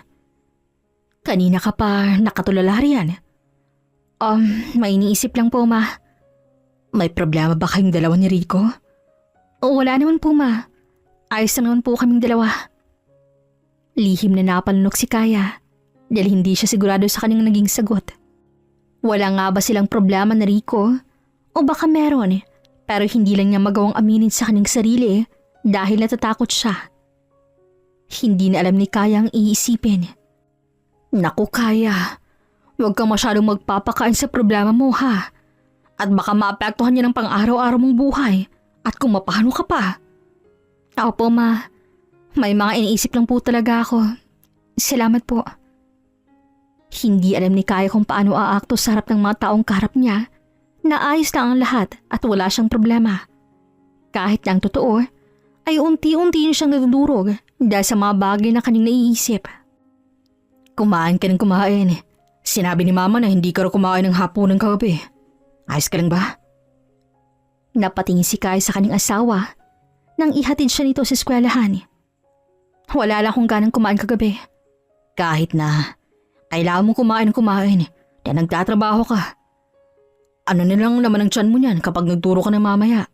A: Kanina ka pa nakatulala riyan. May iniisip lang po, Ma.
B: May problema ba kayong dalawa ni Rico?
A: Wala naman po, Ma. Ayos na naman po kaming dalawa. Lihim na napalunok si Kaya dahil hindi siya sigurado sa kanyang naging sagot. Wala nga ba silang problema na Rico? O baka meron pero hindi lang niya magawang aminin sa kanyang sarili dahil natatakot siya. Hindi na alam ni Kaya ang iisipin. Naku Kaya, huwag kang masyadong magpapakain sa problema mo ha. At baka maapektuhan niya ng pang-araw-araw mong buhay at kung mapano ka pa. Opo Ma, may mga iniisip lang po talaga ako. Salamat po. Hindi alam ni Kaya kung paano aakto sa harap ng mga taong kaharap niya. Naayos na ang lahat at wala siyang problema. Kahit na ang totoo, ay unti-unti siyang nadudurog dahil sa mga bagay na kanyang naiisip.
B: Kumain ka ng kumain. Sinabi ni Mama na hindi ka raw kumain ng hapon ng kagabi. Ayos ka lang ba?
A: Napatingin si Kaya sa kanyang asawa nang ihatid siya nito sa eskwelahan. Wala lang kung ganang kumain kagabi.
B: Kahit na kailangan mo kumain dahil nagtatrabaho ka. Ano nilang laman ng tiyan mo niyan kapag nagturo ka ng mamaya?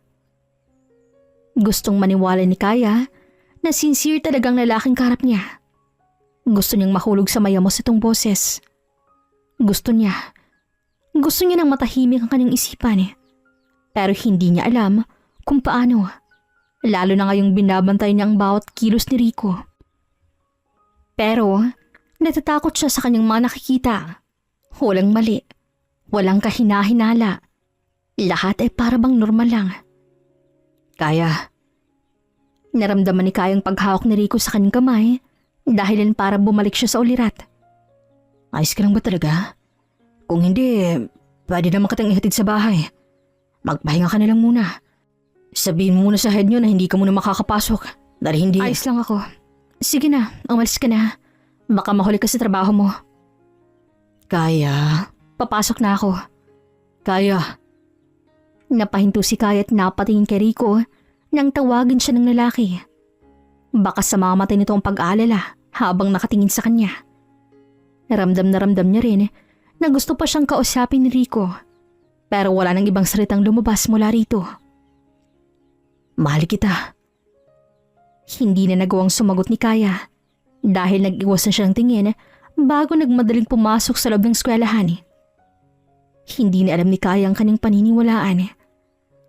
A: Gustong maniwala ni Kaya na sincere talagang lalaking karap niya. Gusto niyang mahulog sa mayamos itong boses. Gusto niya nang matahimik ang kanyang isipan pero hindi niya alam kung paano. Lalo na ngayong binabantay niya ang bawat kilos ni Rico. Pero natatakot siya sa kanyang mga nakikita. Walang mali. Walang kahinahinala. Lahat ay para bang normal lang.
B: Kaya.
A: Naramdaman ni Kaya ang paghawak ni Rico sa kanyang kamay dahilan para bumalik siya sa ulirat.
B: Ayos ka lang ba talaga? Kung hindi, pwede naman kitang ihatid sa bahay. Magpahinga ka na lang muna. Sabihin mo muna sa head nyo na hindi ka muna makakapasok dahil hindi...
A: Ayos lang ako. Sige na, umalis ka na. Baka mahuli ka sa trabaho mo.
B: Kaya...
A: Papasok na ako.
B: Kaya,
A: Napahinto si Kaya at napatingin kay Rico nang tawagin siya ng lalaki. Baka sa mamatay nito ang pag-aalala habang nakatingin sa kanya. Ramdam na ramdam niya rin na gusto pa siyang kausapin ni Rico. Pero wala nang ibang salitang lumabas mula rito.
B: mahal kita.
A: Hindi na nagawang sumagot ni Kaya dahil nag-iwas na siyang tingin bago nagmadaling pumasok sa loob ng eskwelahan. Hindi na alam ni Kaya ang kanyang paniniwalaan.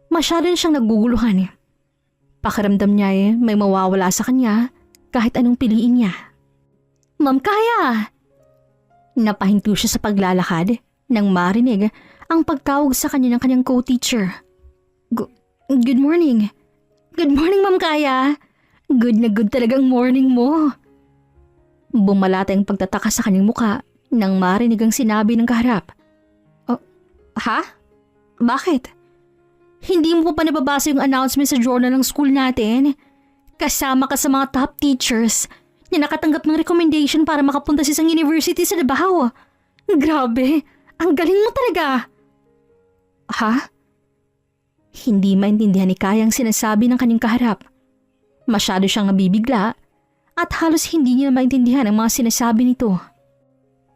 A: Masyado na siyang naguguluhan. Pakiramdam niya may mawawala sa kanya kahit anong piliin niya. Ma'am Kaya! Napahinto siya sa paglalakad nang marinig ang pagtawag sa kanya ng kanyang co-teacher. Good morning. Good morning, Ma'am Kaya. Good na good talagang morning mo. Bumalata ang pagtataka sa kanyang muka nang marinig ang sinabi ng kaharap. Ha? Bakit? Hindi mo pa nababasa yung announcement sa journal ng school natin? Kasama ka sa mga top teachers na nakatanggap ng recommendation para makapunta sa isang university sa Davao. Grabe, ang galing mo talaga. Ha? Hindi maintindihan ni Kaya ang sinasabi ng kanyang kaharap. Masyado siyang nabibigla at halos hindi niya maintindihan ang mga sinasabi nito.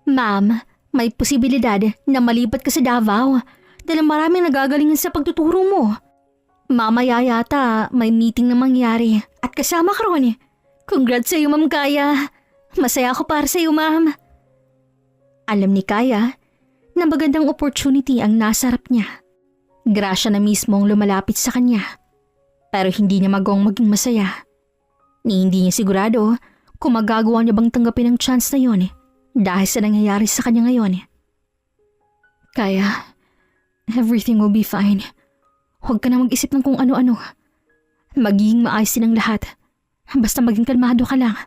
A: Ma'am, may posibilidad na malipat ka sa Davao dahil maraming nagagalingan sa pagtuturo mo. Mamaya yata may meeting na mangyari at kasama ka ron. Congrats sa iyo, Ma'am Kaya. Masaya ako para sa iyo, Ma'am. Alam ni Kaya na magandang opportunity ang nasa harap niya. Grasya na mismo ang lumalapit sa kanya. Pero hindi niya magawang maging masaya. Hindi niya sigurado kung magagawa niya bang tanggapin ang chance na yon dahil sa nangyayari sa kanya ngayon. Kaya, everything will be fine. Huwag ka na mag-isip ng kung ano-ano. Magiging maayos din ang lahat. Basta maging kalmado ka lang.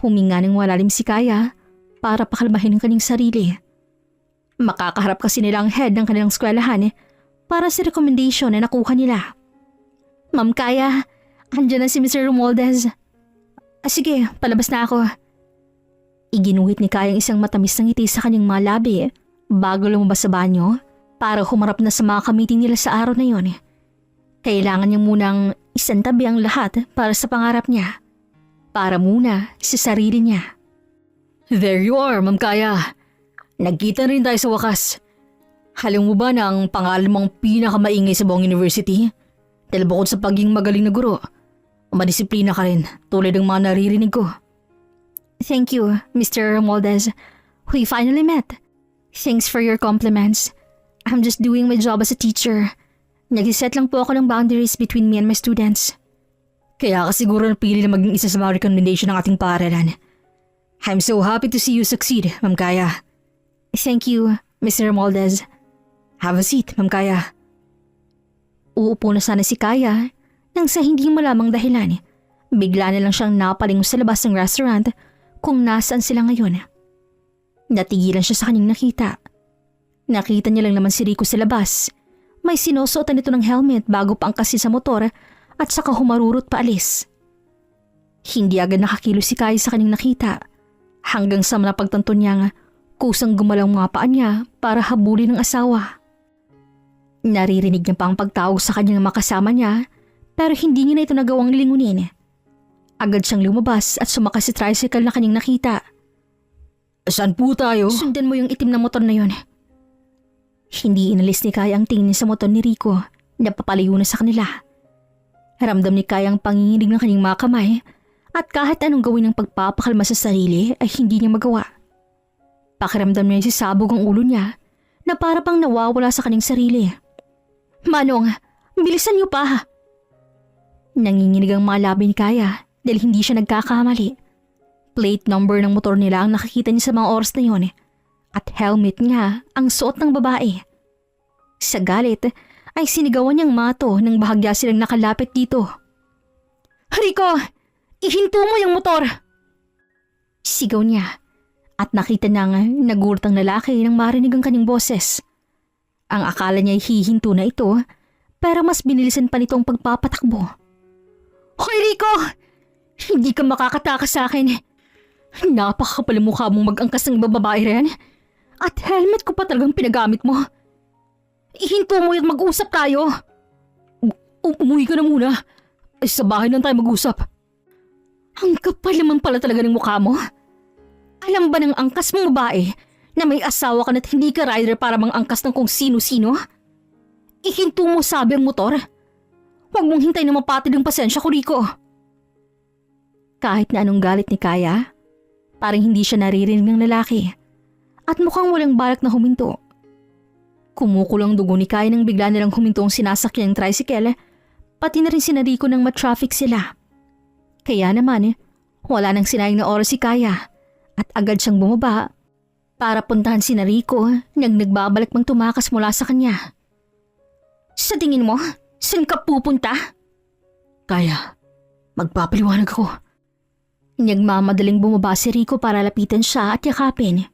A: Huminga ng malalim si Kaya para pakalmahin ang kanyang sarili. Makakaharap kasi nila ang head ng kanilang eskwelahan para sa recommendation na nakuha nila. Ma'am Kaya, andyan na si Mr. Romualdez. Sige, palabas na ako. Iginuhit ni Kaya ang isang matamis na ngiti sa kanyang mga labi bago lumabas sa banyo para humarap na sa mga kamiting nila sa araw na yon. Kailangan niya munang isantabi ang lahat para sa pangarap niya. Para muna sa sarili niya.
B: There you are, Ma'am Kaya. Nagkita rin tayo sa wakas. Alam mo ba na ang pangalan mong pinakamaingay sa buong university? Dahil bukod sa pagiging magaling na guro, madisiplina ka rin tulad ng mga naririnig ko.
A: Thank you, Mr. Romualdez. We finally met. Thanks for your compliments. I'm just doing my job as a teacher. Nag-set lang po ako ng boundaries between me and my students.
B: Kaya ka siguro napili na maging isa sa mga recommendation ng ating paaralan. I'm so happy to see you succeed, Ma'am Kaya.
A: Thank you, Mr. Romualdez.
B: Have a seat, Ma'am Kaya.
A: Uupo na sana si Kaya nang sa hindi malamang dahilan. Bigla na lang siyang napalingon sa labas ng restaurant kung nasaan sila ngayon. Natigilan siya sa kanyang nakita. Nakita niya lang naman si Rico sa labas. May sinusuotan nito ng helmet bago pa angkasin sa motor at saka humarurot paalis. Hindi agad nakakilos si Kaya sa kanyang nakita hanggang sa napagtanto niyang kusang gumalaw mga paa niya para habulin ng asawa. Naririnig niya pa ang pagtawag sa kanyang makasama niya pero hindi niya na ito nagawang lingunin. Agad siyang lumabas at sumakay sa tricycle na kanyang nakita.
B: Saan po tayo?
A: Sundan mo yung itim na motor na yon. Hindi inalis ni Kaya ang tingin sa motor ni Rico na papalayo na sa kanila. Ramdam ni Kaya ang panginginig ng kanyang mga kamay at kahit anong gawin ng pagpapakalma sa sarili ay hindi niya magawa. Pakiramdam niya si sabog ang ulo niya na para pang nawawala sa kanyang sarili. Manong, bilisan niyo pa! Nanginginig ang mga labi ni Kaya dahil hindi siya nagkakamali. Plate number ng motor nila ang nakikita niya sa mga oras na yon at helmet niya ang suot ng babae. Sa galit ay sinigawan niyang mato nang bahagya silang nakalapit dito. Rico! Ihinto mo yung motor! Sigaw niya at nakita niyang nagulat ang lalaki nang marinig ang kanyang boses. Ang akala niya ay hihinto na ito pero mas binilisan pa nito ang pagpapatakbo. Hoy Rico! Hindi ka makakatakas sa akin. Napakakapal mukha mong mag-angkas ng babae rin. At helmet ko pa talagang pinagamit mo. Ihinto mo at mag-usap tayo.
B: Umuwi ka na muna. Sa bahay lang tayo mag-usap.
A: Ang kapal naman pala talaga ng mukha mo. Alam ba ng angkas mong babae na may asawa ka na't hindi ka rider para mang-angkas ng kung sino-sino? Ihinto mo sabi ang motor. Huwag mong hintay na mapatid ang pasensya ko, Rico. Kahit na anong galit ni Kaya, parang hindi siya naririnig ng lalaki at mukhang walang balak na huminto. Kumukulang dugo ni Kaya nang bigla nilang huminto ang sinasakyan ng tricycle, pati na rin sina Rico nang ma-traffic sila. Kaya naman, wala nang sinayang na oras si Kaya at agad siyang bumaba para puntahan sina Rico nang nagbabalik mang tumakas mula sa kanya. Sa tingin mo, saan ka pupunta?
B: Kaya, magpapaliwanag ako.
A: Nagmamadaling bumaba si Rico para lapitan siya at yakapin.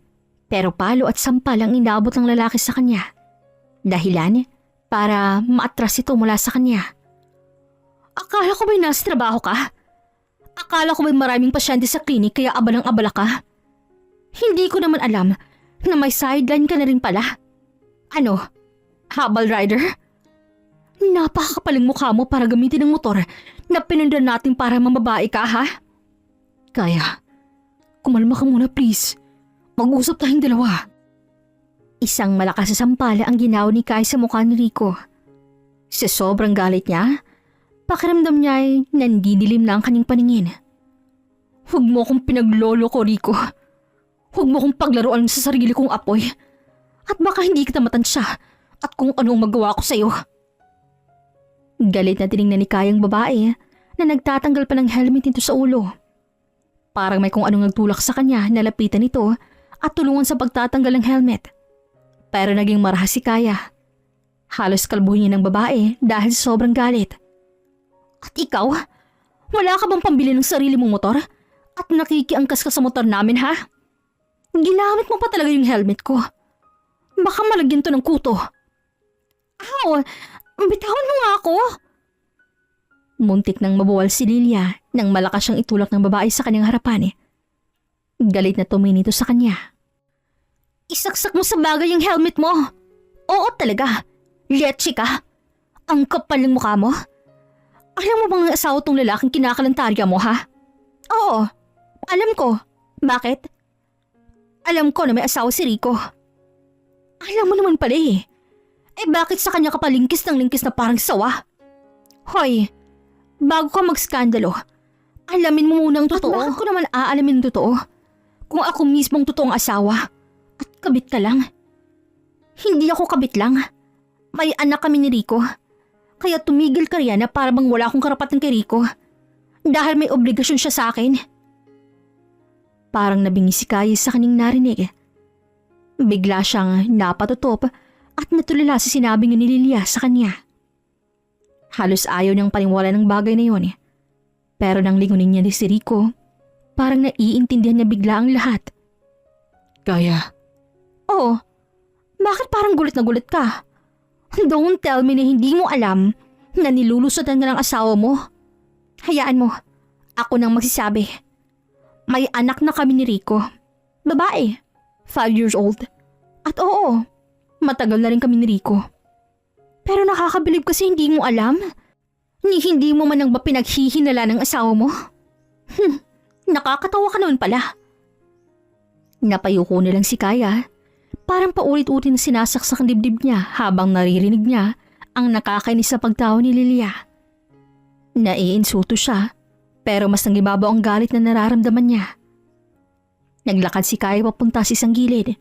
A: Pero palo at sampal ang inabot ng lalaki sa kanya. Dahilan para maatras ito mula sa kanya. Akala ko ba'y nasa trabaho ka? Akala ko ba'y maraming pasyente sa klinik kaya abalang-abala ka? Hindi ko naman alam na may sideline ka na rin pala. Ano? Habal rider? Napakakapaling mukha mo para gamitin ang motor na pinundan natin para mamabae ka, ha?
B: Kaya, kumalma ka muna please. Mag-usap tayong dalawa.
A: Isang malakas na sampal ang ginaw ni Kai sa mukha ni Rico. Sa sobrang galit niya, pakiramdam niya ay nandidilim na ang kanyang paningin. Huwag mo akong pinaglolo ko, Rico. Huwag mo akong paglaruan sa sarili kong apoy. At baka hindi kita matansya at kung anong magawa ko sa'yo. Galit na tiningnan ni Kai ang babae na nagtatanggal pa ng helmet nito sa ulo. Parang may kung anong nagtulak sa kanya na lapitan ito at tulungan sa pagtatanggal ng helmet. Pero naging marahas si Kaya. Halos kalbuhin niya ng babae dahil sa sobrang galit. At ikaw, wala ka bang pambili ng sarili mong motor? At nakikiangkas ka sa motor namin, ha? Ginamit mo pa talaga yung helmet ko. Baka malagyan to ng kuto. Aw! Bitawan mo nga ako! Muntik nang mabuwal si Lilia nang malakas siyang itulak ng babae sa kanyang harapan. Galit na tumingin ito sa kanya. Isaksak mo sa bagay yung helmet mo. Oo talaga. Letsi ka. Ang kapal ng mukha mo. Alam mo bang asawa tong lalaking kinakalantarya mo, ha? Oo. Alam ko. Bakit? Alam ko na may asawa si Rico. Alam mo naman pala eh. Eh bakit sa kanya ka pa lingkis ng lingkis na parang sawa? Hoy, bago ka magskandalo, alamin mo muna ang totoo. At bakit ko naman aalamin ang totoo? Kung ako mismong totoong asawa at kabit ka lang. Hindi ako kabit lang. May anak kami ni Rico. Kaya tumigil ka riyan na para bang wala akong karapatan kay Rico. Dahil may obligasyon siya sa akin. Parang nabingi si Kaya sa kaning narinig. Bigla siyang napatutop at natulala sa sinabi ni Lilia sa kanya. Halos ayaw niyang paniwala ng bagay na yun. Pero nang lingunin niya ni si Rico, parang naiintindihan niya bigla ang lahat.
B: Kaya?
A: Oo. Bakit parang gulit na gulit ka? Don't tell me na hindi mo alam na nilulusotan ka ng asawa mo. Hayaan mo. Ako nang magsasabi. May anak na kami ni Rico. Babae. 5 years old. At oo, matagal na rin kami ni Rico. Pero nakakabilib kasi hindi mo alam. Ni hindi mo man lang ba pinaghihinala ng asawa mo? Nakakatawa ka naman pala. Napayuko nilang si Kaya. Parang paulit-ulit na sinasaksak ang dibdib niya habang naririnig niya ang nakakainis sa pagtawa ni Lilia. Naiinsulto siya pero mas nangibabaw ang galit na nararamdaman niya. Naglakad si Kaya papunta sa isang gilid.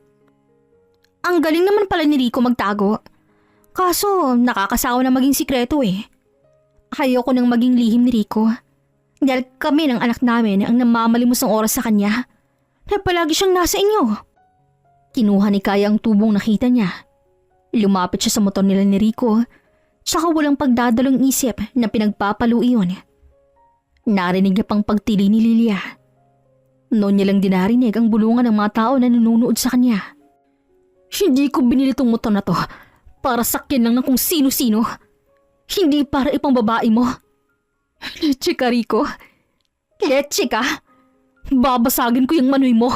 A: Ang galing naman pala ni Rico magtago. Kaso nakakasawa na maging sikreto eh. Ayoko nang maging lihim ni Rico. Dahil kami ng anak namin ang namamalimos ng oras sa kanya na palagi siyang nasa inyo. Kinuha ni Kaya ang tubong nakita niya. Lumapit siya sa motor nila ni Rico, tsaka walang pagdadalong isip na pinagpapalo iyon. Narinig niya pang pagtili ni Lilia. Noon niya lang dinarinig ang bulungan ng mga tao na nanunood sa kanya. Hindi ko binili tong motor na to para sakyan lang ng kung sino-sino. Hindi para ipang babae mo. Leche ka, Rico. Leche ka. Babasagin ko yung manoy mo.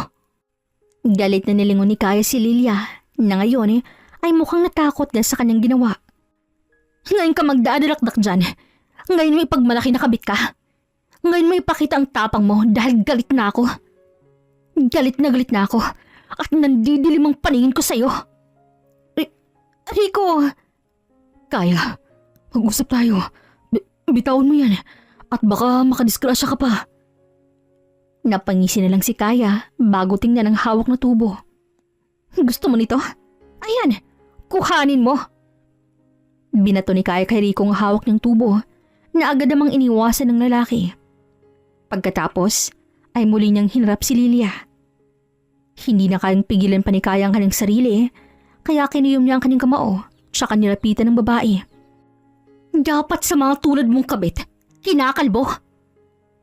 A: Galit na nilingon ni Kaya si Lilia na ngayon ay mukhang natakot dahil sa kanyang ginawa. Ngayon ka magdadalakdak dyan. Ngayon mo ipagmalaki na kabit ka. Ngayon mo ipakita ang tapang mo dahil galit na ako. Galit na ako at nandidilim ang paningin ko sa'yo. Rico! Kaya, mag-usap tayo. Bitawan mo yan at baka makadisgrasya ka pa. Napangisi na lang si Kaya bago tingnan ang hawak na tubo. Gusto mo nito? Ayan, kuhanin mo. Binato ni Kaya kay Rico ang hawak niyang tubo na agad namang iniwasan ng lalaki. Pagkatapos ay muli niyang hinarap si Lilia. Hindi na kayang pigilan pa ni Kaya ang kanyang sarili kaya kinuyom niya ang kanyang kamao tsaka nilapitan ng babae. Dapat sa mga tulad mong kabit, kinakalbo.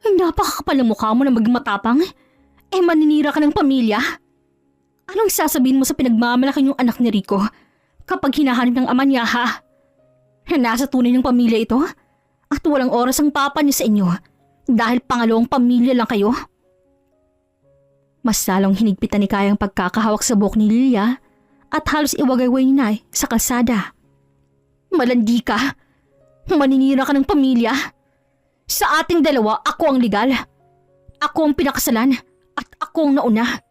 A: Napakakapal ng mukha mo na maging matapang. Maninira ka ng pamilya. Anong sasabihin mo sa pinagmamalaki yung anak ni Rico kapag hinahanap ng ama niya ha? Na nasa tunay ng pamilya ito at walang oras ang papa niya sa inyo dahil pangalawang pamilya lang kayo? Mas lalong hinigpitan ni Kaya ang pagkakahawak sa buhok ni Lilia at halos iwagayway niya sa kalsada. Malandi ka. Maninira ka ng pamilya. Sa ating dalawa, ako ang legal. Ako ang pinakasalan at ako ang nauna.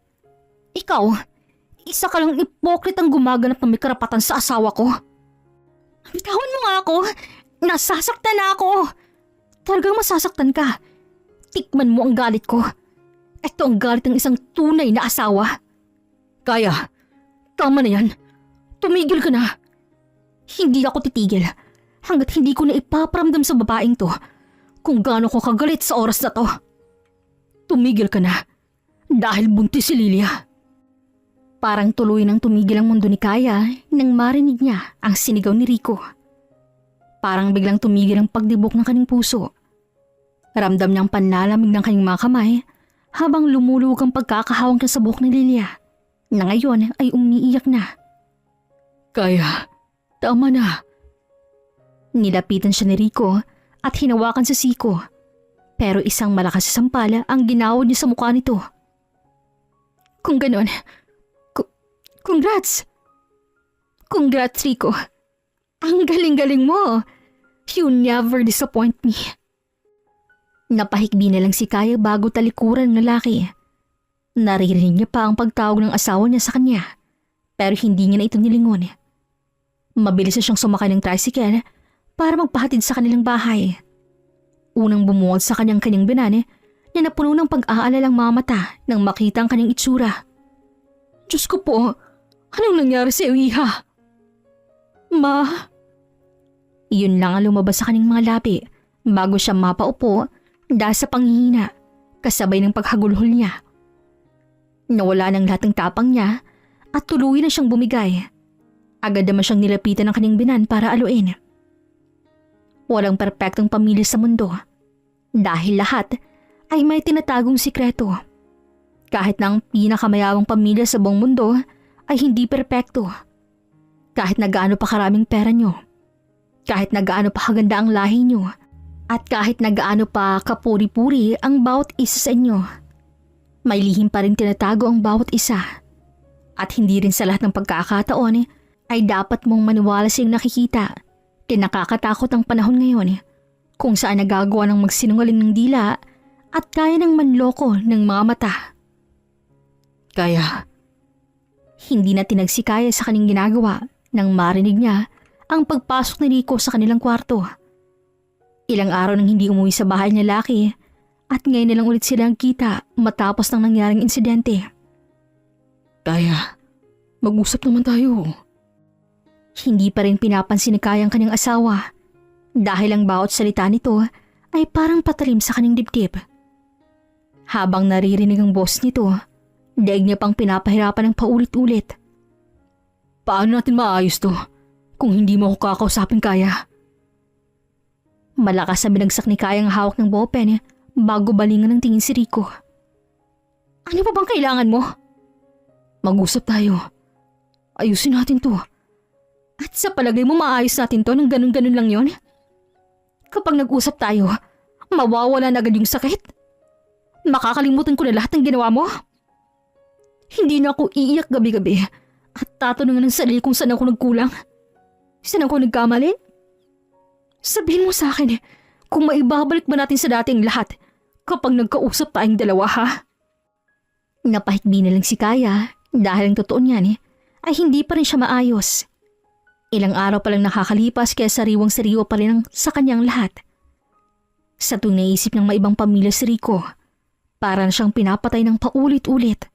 A: Ikaw, isa ka lang ipokrit ang gumaganap ng may karapatan sa asawa ko. Bitawan mo nga ako. Nasasaktan na ako. Talagang masasaktan ka. Tikman mo ang galit ko. Ito ang galit ng isang tunay na asawa. Kaya, tama na yan. Tumigil ka na. Hindi ako titigil hanggat hindi ko na ipaparamdam sa babaeng to kung gaano ko kagalit sa oras na to. Tumigil ka na dahil buntis si Lilia. Parang tuloy nang tumigil ang mundo ni Kaya nang marinig niya ang sinigaw ni Rico. Parang biglang tumigil ang pagdibok ng kanyang puso. Ramdam niyang panlalamig ng kanyang mga kamay habang lumuluwag ang pagkakahawang niya sa buhok ni Lilia na ngayon ay umiiyak na. Kaya, tama na. Nilapitan siya ni Rico at hinawakan sa siko. Pero isang malakas na sampala ang ginawad niya sa mukha nito. Kung ganon, congrats! Congrats, Rico. Ang galing-galing mo. You never disappoint me. Napahikbi na lang si Kaya bago talikuran ng lalaki. Naririnig niya pa ang pagtawag ng asawa niya sa kanya. Pero hindi niya na ito nilingon. Mabilis na siyang sumakay ng tricycle para magpahatid sa kanilang bahay. Unang bumuod sa kanyang binane na napuno ng pag-aalalang mga mata nang makita ang kanyang itsura. Diyos ko po, anong nangyari sa iyo, iha? Ma? Iyon lang ang lumabas sa kanyang mga labi bago siya mapaupo dahil sa panghihina kasabay ng paghagulhol niya. Nawala ng lahat ng tapang niya at tuluyan na siyang bumigay. Agad naman siyang nilapitan ng kanyang binan para aluin. Walang perpektong pamilya sa mundo dahil lahat ay may tinatagong sikreto. Kahit na ang pinakamayawang pamilya sa buong mundo ay hindi perpekto. Kahit na gaano pa karaming pera nyo, kahit na gaano pa kaganda ang lahi nyo, at kahit na gaano pa kapuri-puri ang bawat isa sa inyo, may lihim pa rin tinatago ang bawat isa. At hindi rin sa lahat ng pagkakataon ay dapat mong maniwala sa iyong nakikita. Kinakakatakot ang panahon ngayon kung saan nagagawa ng magsinungaling ng dila at kaya ng manloko ng mga mata. Kaya, hindi na tinagsikaya sa kanyang ginagawa nang marinig niya ang pagpasok ni Rico sa kanilang kwarto. Ilang araw nang hindi umuwi sa bahay ng lalaki at ngayon na lang ulit silang kita matapos ng nangyaring insidente. Kaya, mag-usap naman tayo. Hindi pa rin pinapansin ni Kaya ang kanyang asawa dahil ang bawat salita nito ay parang patalim sa kanyang dibdib. Habang naririnig ang boss nito, daig niya pang pinapahirapan ng paulit-ulit. Paano natin maayos to kung hindi mo ako kakausapin, Kaya? Malakas na binagsak ni Kaya ang hawak ng ballpen bago balingan ng tingin si Rico. Ano pa bang kailangan mo? Mag-usap tayo. Ayusin natin to. At sa palagay mo maayos natin to ng ganun-ganun lang yon? Kapag nag-usap tayo, mawawala na agad yung sakit. Makakalimutan ko na lahat ng ginawa mo. Hindi na ako iiyak gabi-gabi at tatanungin ng sarili kung saan ako nagkulang. Saan ako nagkamali? Sabihin mo sa akin kung maibabalik ba natin sa dating lahat kapag nagkausap tayong dalawa, ha? Napahikbi na lang si Kaya dahil ang totoo niyan ay hindi pa rin siya maayos. Ilang araw pa lang nakakalipas kaya sariwang-sariwa pa rin sa kanyang lahat. Sa tuwing naisip ng maibang pamilya si Rico, para na siyang pinapatay ng paulit-ulit.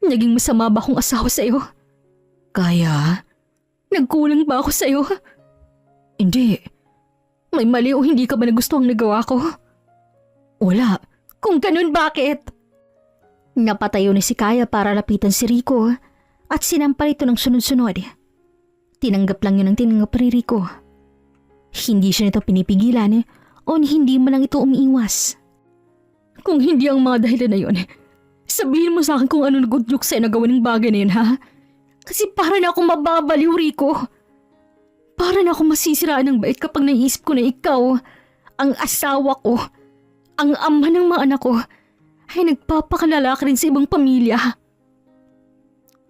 A: Naging masama ba akong asawa sa'yo?
B: Kaya?
A: Nagkulang ba ako sa'yo?
B: Hindi.
A: May mali o hindi ka ba nagustuhang nagawa ko?
B: Wala.
A: Kung ganun, bakit? Napatayo na si Kaya para lapitan si Rico at sinampal ito ng sunod-sunod. Tinanggap lang yun ang tinanggap ni Rico. Hindi siya nito pinipigilan o hindi mo lang ito umiiwas. Kung hindi ang mga dahilan na yun, sabihin mo sa akin kung ano nagudyok sa'yo na gawa ng bagay na yun, ha? Kasi para na akong mababaliw, Rico. Para na akong masisiraan ng bait kapag naisip ko na ikaw, ang asawa ko, ang ama ng mga anak ko, ay nagpapakalala ka rin sa ibang pamilya.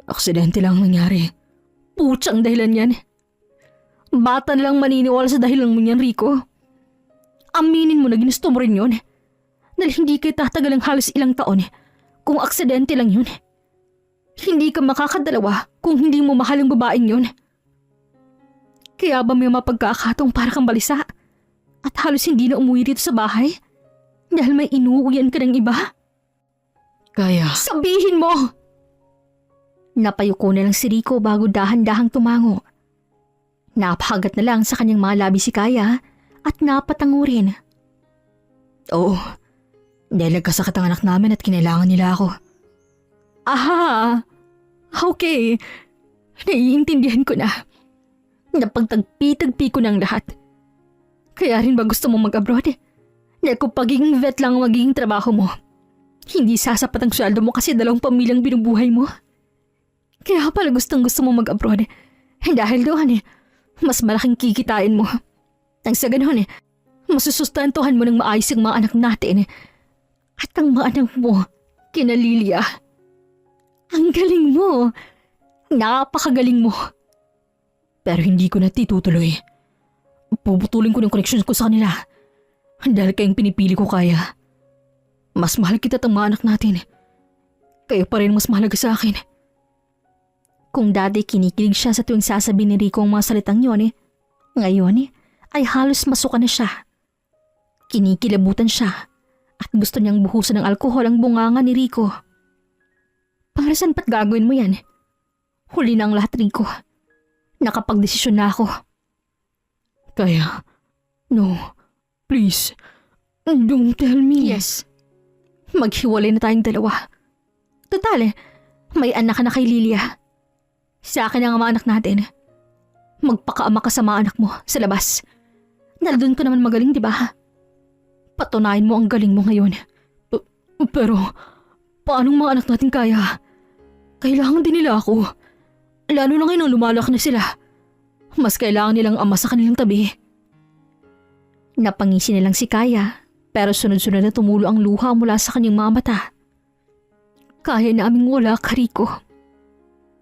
B: Aksidente lang nangyari.
A: Putsang dahilan yan. Bata na lang maniniwala sa dahilan mo yan, Rico. Aminin mo na ginusto mo rin yun. Dahil hindi kayo tatagal ng halos ilang taon kung aksidente lang yun. Hindi ka makakadalawa kung hindi mo mahal ang babaeng yun. Kaya ba may mapagkakataong para kang balisa at halos hindi na umuwi dito sa bahay dahil may inuuwian ka ng iba?
B: Kaya?
A: Sabihin mo! Napayuko na lang si Rico bago dahan-dahang tumango. Napahagat na lang sa kanyang mga labi si Kaya at napatango rin.
B: Oo. Dahil nagkasakit ang anak namin at kinailangan nila ako.
A: Aha! Okay. Naiintindihan ko na. Napagtagpi-tagpi ko ng lahat. Kaya rin ba gusto mo mag-abroad? Dahil kung pagiging vet lang ang magiging trabaho mo, hindi sasapat ang sweldo mo kasi 2 pamilyang binubuhay mo. Kaya pala gustong-gusto mo mag-abroad. Dahil doon mas malaking kikitain mo. Nang sa ganun masusustantuhan mo ng maayos ang mga anak natin. At ang mga anak mo, kina Lilia. Ang galing mo. Napakagaling mo.
B: Pero hindi ko na titutuloy. Puputulin ko ng koneksyon ko sa kanila. Dahil kayong pinipili ko, Kaya. Mas mahal kita at ang mga anak natin. Kayo pa rin mas mahalaga sa akin.
A: Kung dati kinikilig siya sa tuwing sasabihin ni Rico ang mga salitang yun, ngayon ay halos masuka na siya. Kinikilabutan siya at gusto niyang buhusan ng alkohol ang bunganga ni Rico. Para saan pat gagawin mo yan? Huli na ang lahat, Rico. Nakapagdesisyon na ako.
B: Kaya, no, please, don't tell me.
A: Yes. Maghiwalay na tayong dalawa. Total, may anak ka na kay Lilia. Sa akin ang mga anak natin. Magpakaama ka sa mga anak mo sa labas. Dahil doon ka naman magaling, di ba? Patunayan mo ang galing mo ngayon.
B: Pero, paano mga anak natin, Kaya? Kailangan din nila ako. Lalo na ngayon lumalaki na sila. Mas kailangan nilang ama sa kanilang tabi.
A: Napangisi na lang si Kaya, pero sunod-sunod na tumulo ang luha mula sa kanyang mga mata. Kaya naming wala ka, Rico.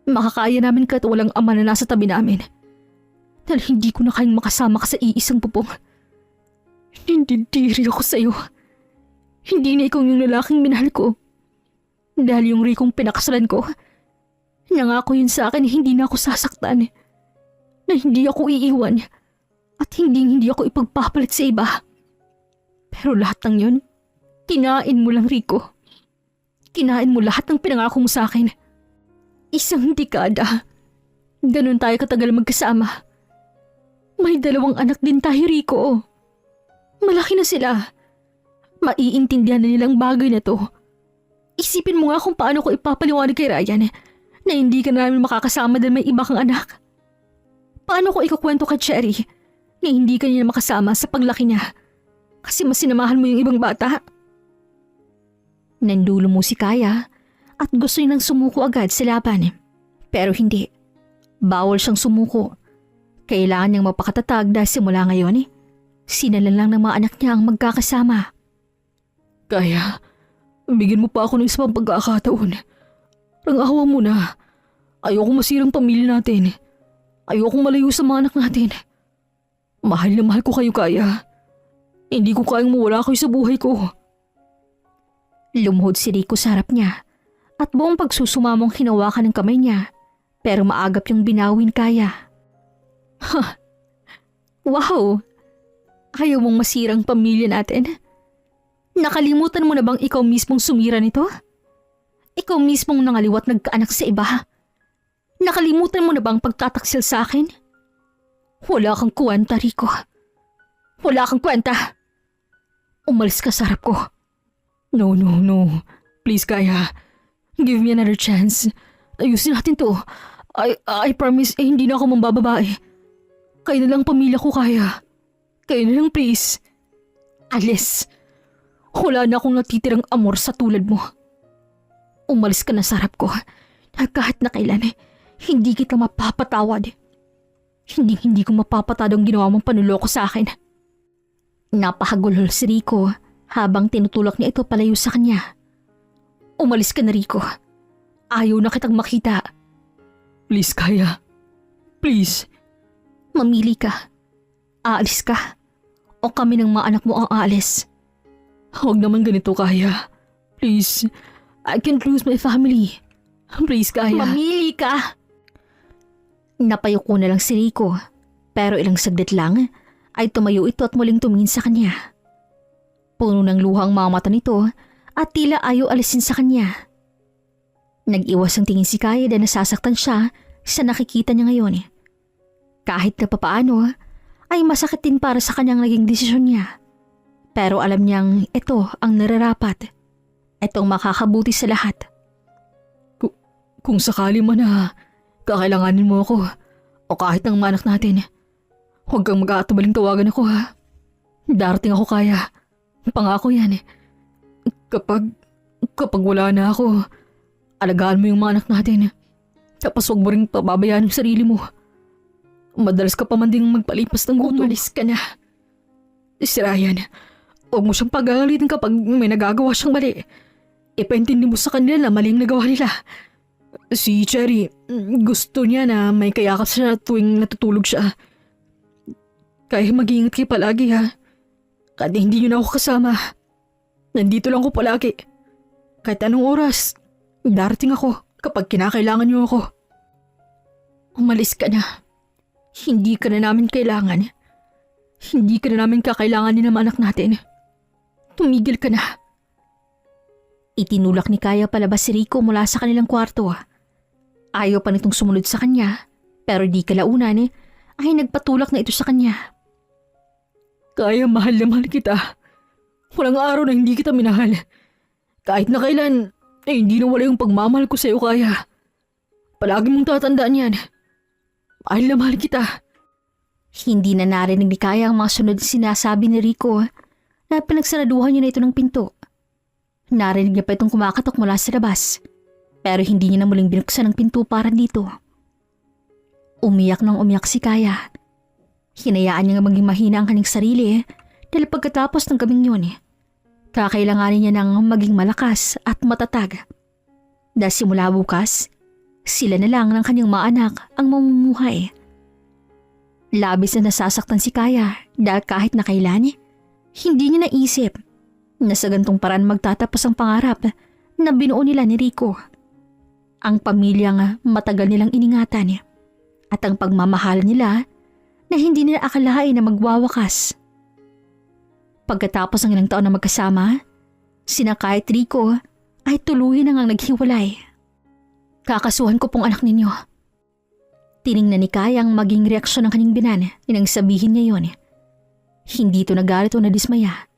A: Makakaya namin kahit walang ama na nasa tabi namin. Dahil hindi ko na kayang makasama ka sa iisang pupong. Nindidiri ako sa'yo. Hindi na ikaw yung lalaking minahal ko. Dahil yung Ricong pinakasalan ko, nangako yun sa akin hindi na ako sasaktan. Na hindi ako iiwan. At hindi ako ipagpapalit sa iba. Pero lahat ng yun, kinain mo lang, Rico. Kinain mo lahat ng pinangako mo sa akin. 1 dekada. Ganun tayo katagal magkasama. May 2 anak din tayo, Rico. Malaki na sila. Maiintindihan na nilang bagay na to. Isipin mo nga kung paano ko ipapaliwanag kay Ryan na hindi ka namin makakasama dahil may iba kang anak. Paano ko ikukwento kay Cherry na hindi ka niya makasama sa paglaki niya kasi mas sinamahan mo yung ibang bata? Nandulo mo si Kaya at gusto nilang sumuko agad sa laban. Pero hindi. Bawal siyang sumuko. Kailangan niyang mapakatatag dahil simula ngayon sinalan lang ng mga anak niya ang magkakasama.
B: Kaya, bigyan mo pa ako ng isang pagkakataon. Parang awa mo na. Ayokong masirang pamilya natin. Ayokong malayo sa mga anak natin. Mahal na mahal ko kayo, Kaya. Hindi ko kayang mawala kayo sa buhay ko.
A: Lumuhod si Rico sa harap niya at buong pagsusumamong hinawakan ng kamay niya pero maagap yung binawin Kaya. Ha! Wow! Ayaw mong masirang pamilya natin? Nakalimutan mo na bang ikaw mismong sumira nito? Ikaw mismong nangaliwat nagkaanak sa iba? Nakalimutan mo na bang pagtataksil sa akin? Wala kang kwenta, Rico. Wala kang kwenta. Umalis ka sa harap ko.
B: No. Please, Kaya. Give me another chance. Ayusin natin to. I promise, hindi na ako mambababae. Kayo na lang pamilya ko, Kaya. Kayo na lang, please.
A: Alis.
B: Wala na akong natitirang amor sa tulad mo.
A: Umalis ka na sa harap ko. Kahit na kailan, hindi kita mapapatawad. Hindi ko mapapatawad ang ginawa mong panuloko sa akin. Napahagulhol si Rico habang tinutulak niya ito palayo sa kanya. Umalis ka na, Rico. Ayaw na kitang makita.
B: Please, Kaya. Please.
A: Mamili ka. Aalis ka. O kami ng mga anak mo ang aalis.
B: Huwag naman ganito, Kaya. Please. I can't lose my family. Please, Kaya.
A: Mamili ka. Napayuko na lang si Rico. Pero ilang saglit lang ay tumayo ito at muling tumingin sa kanya. Puno ng luha ang mga mata nito at tila ayaw alisin sa kanya. Nag-iwas ang tingin si Kaya dahil nasasaktan siya sa nakikita niya ngayon. Kahit na papaano ay masakit din para sa kanyang naging desisyon niya. Pero alam niyang ito ang nararapat. Itong makakabuti sa lahat.
B: Kung sakali man na kakailanganin mo ako o kahit ng mga anak natin, huwag kang mag-aatubaling tawagan ako, ha. Darating ako, Kaya. Pangako yan. Kapag wala na ako, alagaan mo yung mga anak natin. Tapos huwag mo rin pababayaan yung sarili mo. Madalas ka pa man ding magpalipas ng gutom.
A: Umalis ka na.
B: Si Ryan, huwag mo siyang pagagalitin kapag may nagagawa siyang mali. Ipaintindi mo sa kanila na maling nagawa nila. Si Cherry, gusto niya na may kayakap siya tuwing natutulog siya. Kaya mag-iingat kayo palagi, ha. Kahit hindi niyo na ako kasama. Nandito lang ako palagi. Kahit anong oras, darating ako kapag kinakailangan niyo ako.
A: Umalis ka na. Hindi ka na namin kailangan. Hindi ka na namin kakailangan ng anak natin. Tumigil ka na. Itinulak ni Kaya palabas si Rico mula sa kanilang kwarto. Ayaw pa nitong sumunod sa kanya, pero di kalaunan ay nagpatulak na ito sa kanya.
B: Kaya, mahal na mahal kita. Walang araw na hindi kita minahal. Kahit na kailan, hindi na wala yung pagmamahal ko sa'yo, Kaya. Palagi mong tatandaan yan. Mahal na mahal kita.
A: Hindi na narinig ni Kaya ang mga sunod sinasabi ni Rico na pinagsaraduhan niya na ito ng pinto. Narinig niya pa itong kumakatok mula sa labas, pero hindi niya na muling binuksan ang pinto para dito. Umiyak nang umiyak si Kaya. Hinayaan niya nga maging mahina ang kanyang sarili dahil pagkatapos ng gabing yun, kakailanganin niya ng maging malakas at matatag. Dahil simula bukas, sila na lang ng kanyang mga anak ang mamumuhay. Labis na nasasaktan si Kaya dahil kahit na kailan, hindi niya naisip na sa gantong paraan magtatapos ang pangarap na binuo nila ni Rico. Ang pamilyang matagal nilang iningatan at ang pagmamahal nila na hindi nila akalain na magwawakas. Pagkatapos ng ilang taon na magkasama, sina Kaya at Rico ay tuluyan na ngang naghiwalay. Kakasuhan ko pong anak ninyo. Tiningnan ni Kaya ang maging reaksyon ng kanyang binan nang sabihin niya yon. Hindi ito nagalit o nadismaya.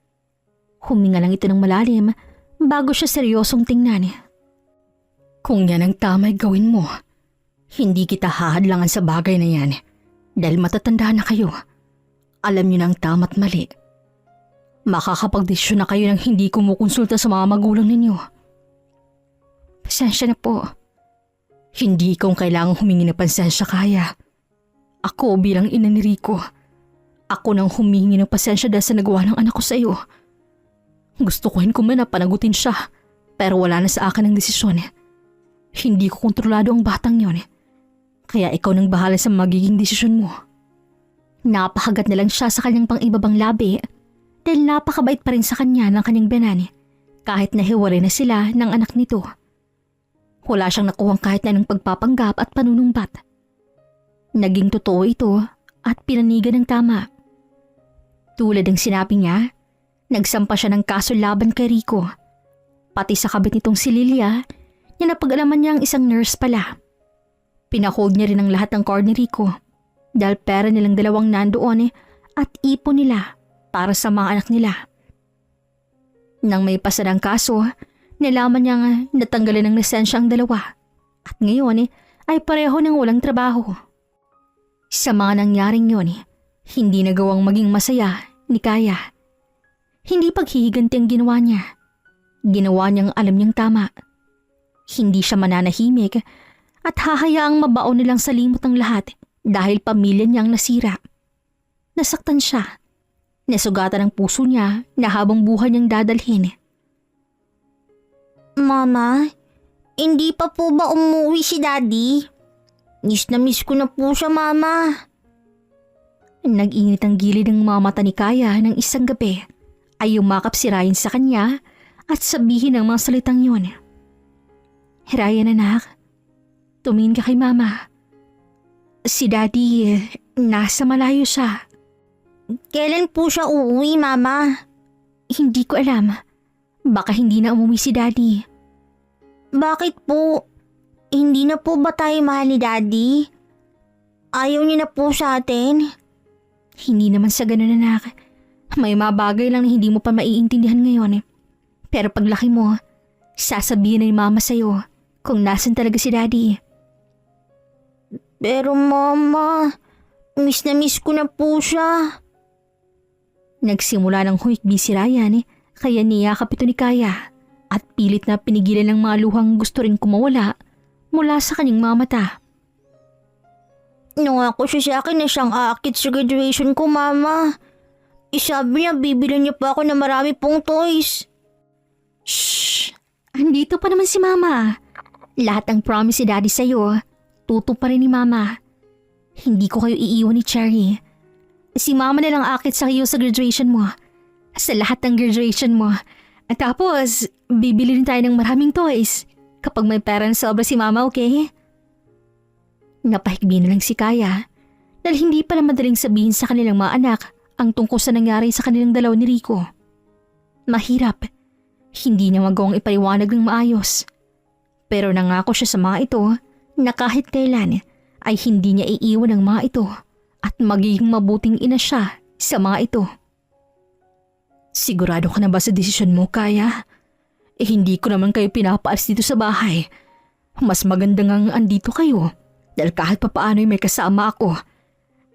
A: Huminga lang ito ng malalim bago siya seryosong tingnan. Kung yan ang tamay gawin mo, hindi kita hahadlangan sa bagay na yan dahil matatanda na kayo. Alam niyo na ang tama't mali. Makakapagdesisyon na kayo ng hindi kumukonsulta sa mga magulang ninyo. Pasensya na po. Hindi ikaw kailangang humingi ng pasensya, Kaya. Ako bilang ina ni Rico. Ako nang humingi ng pasensya dahil sa nagawa ng anak ko sa iyo. Gusto ko man na panagutin siya, pero wala na sa akin ang desisyon.
B: Hindi ko kontrolado ang batang yon. Kaya ikaw nang bahala sa magiging desisyon mo.
A: Napakagat na lang siya sa kanyang pang-ibabang labi dahil napakabait pa rin sa kanya ng kanyang biyanan kahit nahiwalay na sila ng anak nito. Wala siyang nakuhang kahit na ng pagpapanggap at panunumbat. Naging totoo ito at pinanigan ng tama. Tulad ng sinabi niya, nagsampa siya ng kaso laban kay Rico. Pati sa kabit nitong si Lilia na napag-alaman niya ang isang nurse pala. Pinahold niya rin ang lahat ng card ni Rico dahil pera nilang dalawang nandoon at ipon nila para sa mga anak nila. Nang may pasadang kaso, nalaman niyang natanggalan ng lisensya ang dalawa at ngayon ay pareho ng walang trabaho. Sa mga nangyaring yun, hindi nagawang maging masaya ni Kaya. Hindi paghihiganti ang ginawa niya. Ginawa niyang alam niyang tama. Hindi siya mananahimik at hahayaang mabaon nilang sa limot ng lahat dahil pamilya niyang nasira. Nasaktan siya. Nasugatan ang puso niya na habang buhay niyang dadalhin.
C: Mama, hindi pa po ba umuwi si Daddy? Miss na miss ko na po siya, Mama.
A: Nag-init ang gilid ng mga mata ni Kaya ng isang gabi ay yumakap si Ryan sa kanya at sabihin ang mga salitang yun. Ryan anak, tumingin ka kay Mama. Si Daddy, nasa malayo siya.
C: Kailan po siya uuwi, Mama?
A: Hindi ko alam. Baka hindi na umuwi si Daddy.
C: Bakit po? Hindi na po ba tayo mahal ni Daddy? Ayaw niya na po sa atin?
A: Hindi naman sa ganun anak. May mga bagay lang na hindi mo pa maiintindihan ngayon. Pero paglaki mo, sasabihin na ni Mama sa'yo kung nasan talaga si Daddy.
C: Pero Mama, miss na miss ko na po siya.
A: Nagsimula ng humikbi si Ryan kaya niyakap ito ni Kaya at pilit na pinigilan ng mga luhang gusto rin kumawala mula sa kanyang mga mata.
C: Nangako siya sa akin na siyang aakit sa graduation ko, Mama. Isabi niya bibilan niya pa ako ng marami pong toys.
A: Shh! Andito pa naman si Mama. Lahat ng promise si Daddy sa'yo, tutuparin ni Mama. Hindi ko kayo iiwan ni Cherry. Si Mama na lang aakit sa iyo sa graduation mo. Sa lahat ng graduation mo. At tapos, bibili rin tayo ng maraming toys. Kapag may pera na sobra si Mama, okay? Napahigbi na lang si Kaya dahil hindi pala madaling sabihin sa kanilang mga anak ang tungkol sa nangyari sa kanilang dalawa ni Rico. Mahirap. Hindi niya magawang ipaliwanag ng maayos. Pero nangako siya sa mga ito na kahit kailan ay hindi niya iiwan ang mga ito at magiging mabuting ina siya sa mga ito.
B: Sigurado ka na ba sa desisyon mo, Kaya? Hindi ko naman kayo pinapaalis dito sa bahay. Mas maganda ngang andito kayo dahil kahit papaano ay may kasama ako.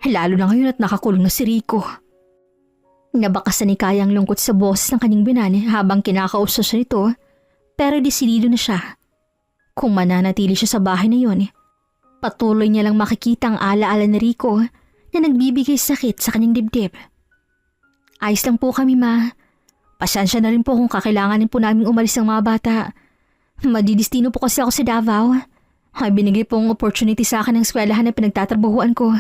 B: Lalo na ngayon at nakakulong na si Rico.
A: Nabakasan ni Kaya ang lungkot sa boses ng kanyang binani habang kinakausap siya nito pero desidido na siya. Kung mananatili siya sa bahay na yon, patuloy niya lang makikita ang alaala ni Rico na nagbibigay sakit sa kanyang dibdib. Ayos lang po kami, Ma. Pasensya na rin po kung kakailanganin po namin umalis ng mga bata. Madidistino po kasi ako sa Davao. May binigay pong opportunity sa akin ng eskwelahan na pinagtatrabahuan ko.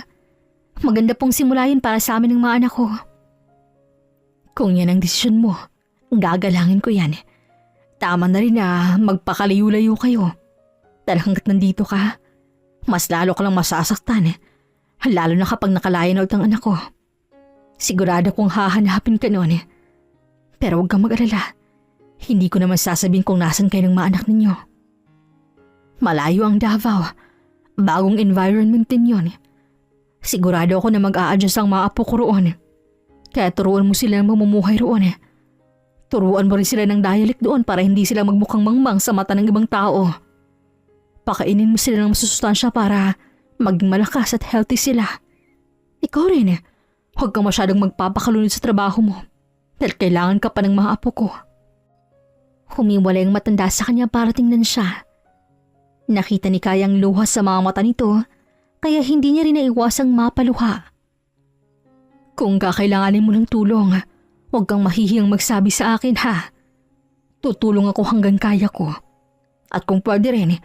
A: Maganda pong simula yun para sa amin ng mga anak ko.
B: Kung yan ang desisyon mo, gagalangin ko yan. Tama na rin na magpakalayo-layo kayo. Dahil hanggat nandito ka, mas lalo ka lang masasaktan. Lalo na kapag nakalaya na ulit ang anak ko. Sigurado kong hahanapin ka noon. Pero huwag kang mag-alala. Hindi ko naman sasabihin kung nasan kayo ng mga anak ninyo. Malayo ang Davao. Bagong environment din yun. Sigurado ako na mag-a-adjust ang mga apo ko roon. Kaya turuan mo sila ng mamumuhay roon. Turuan mo rin sila ng dialect doon para hindi sila magmukhang mangmang sa mata ng ibang tao. Pakainin mo sila ng masusustansya para maging malakas at healthy sila. Ikaw rin, huwag kang masyadong magpapakalunod sa trabaho mo dahil kailangan ka pa ng mga apo ko.
A: Humiwalay ang matanda sa kanya para tingnan siya. Nakita ni Kaya ang luha sa mga mata nito kaya hindi niya rin naiwasang mapaluha.
B: Kung kakailanganin mo ng tulong, huwag kang mahihiyang magsabi sa akin ha. Tutulong ako hanggang kaya ko. At kung pwede rin,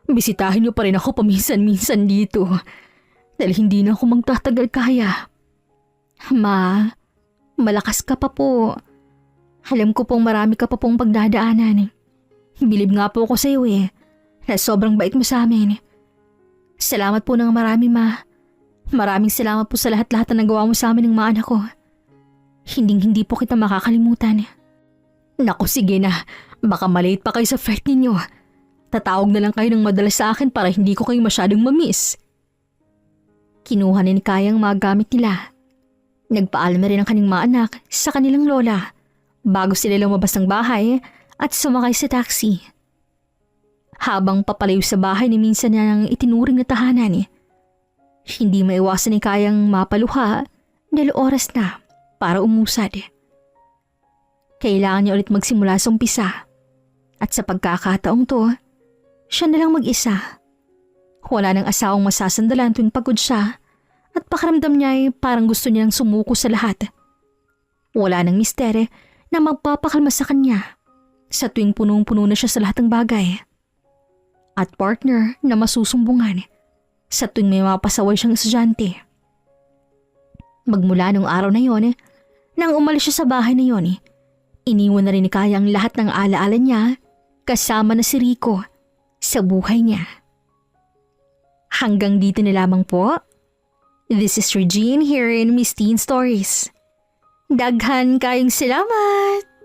B: bisitahin niyo pa rin ako paminsan-minsan dito. Dahil hindi na ako magtatagal kaya.
A: Ma, malakas ka pa po. Alam ko pong marami ka pa pong pagdadaanan. Bilib nga po ako sa iyo na sobrang bait mo sa amin. Salamat po ng marami, Ma. Maraming salamat po sa lahat-lahat na nagawa mo sa amin ng mga anak ko. Hinding-hindi po kita makakalimutan.
B: Naku, sige na. Baka malate pa kayo sa flight ninyo. Tatawag na lang kayo ng madalas sa akin para hindi ko kayo masyadong mamiss.
A: Kinuha ni Kayang mga gamit nila. Nagpaalam na rin ang kanyang mga anak sa kanilang lola bago sila lumabas ng bahay at sumakay sa taxi. Habang papalayo sa bahay ni minsan niya ng itinuring na tahanan, hindi maiwasan ni Kayang mapaluha dahil oras na para umusad. Kailangan niya ulit magsimula sa umpisa at sa pagkakataong to, siya na lang mag-isa. Wala nang asawang masasandalan tuwing pagod siya at pakiramdam niya ay parang gusto niyang sumuko sa lahat. Wala nang mistere na magpapakalma sa kanya sa tuwing punong-puno na siya sa lahat ng bagay. At partner na masusumbungan sa tuwing may mapasaway siyang estudyante. Magmula nung araw na yon, nang umalis siya sa bahay na yon, iniwan na rin ni Kaya ang lahat ng alaala niya kasama na si Rico sa buhay niya. Hanggang dito na lamang po. This is Regine here in Miss Teen Stories. Daghan kayong salamat!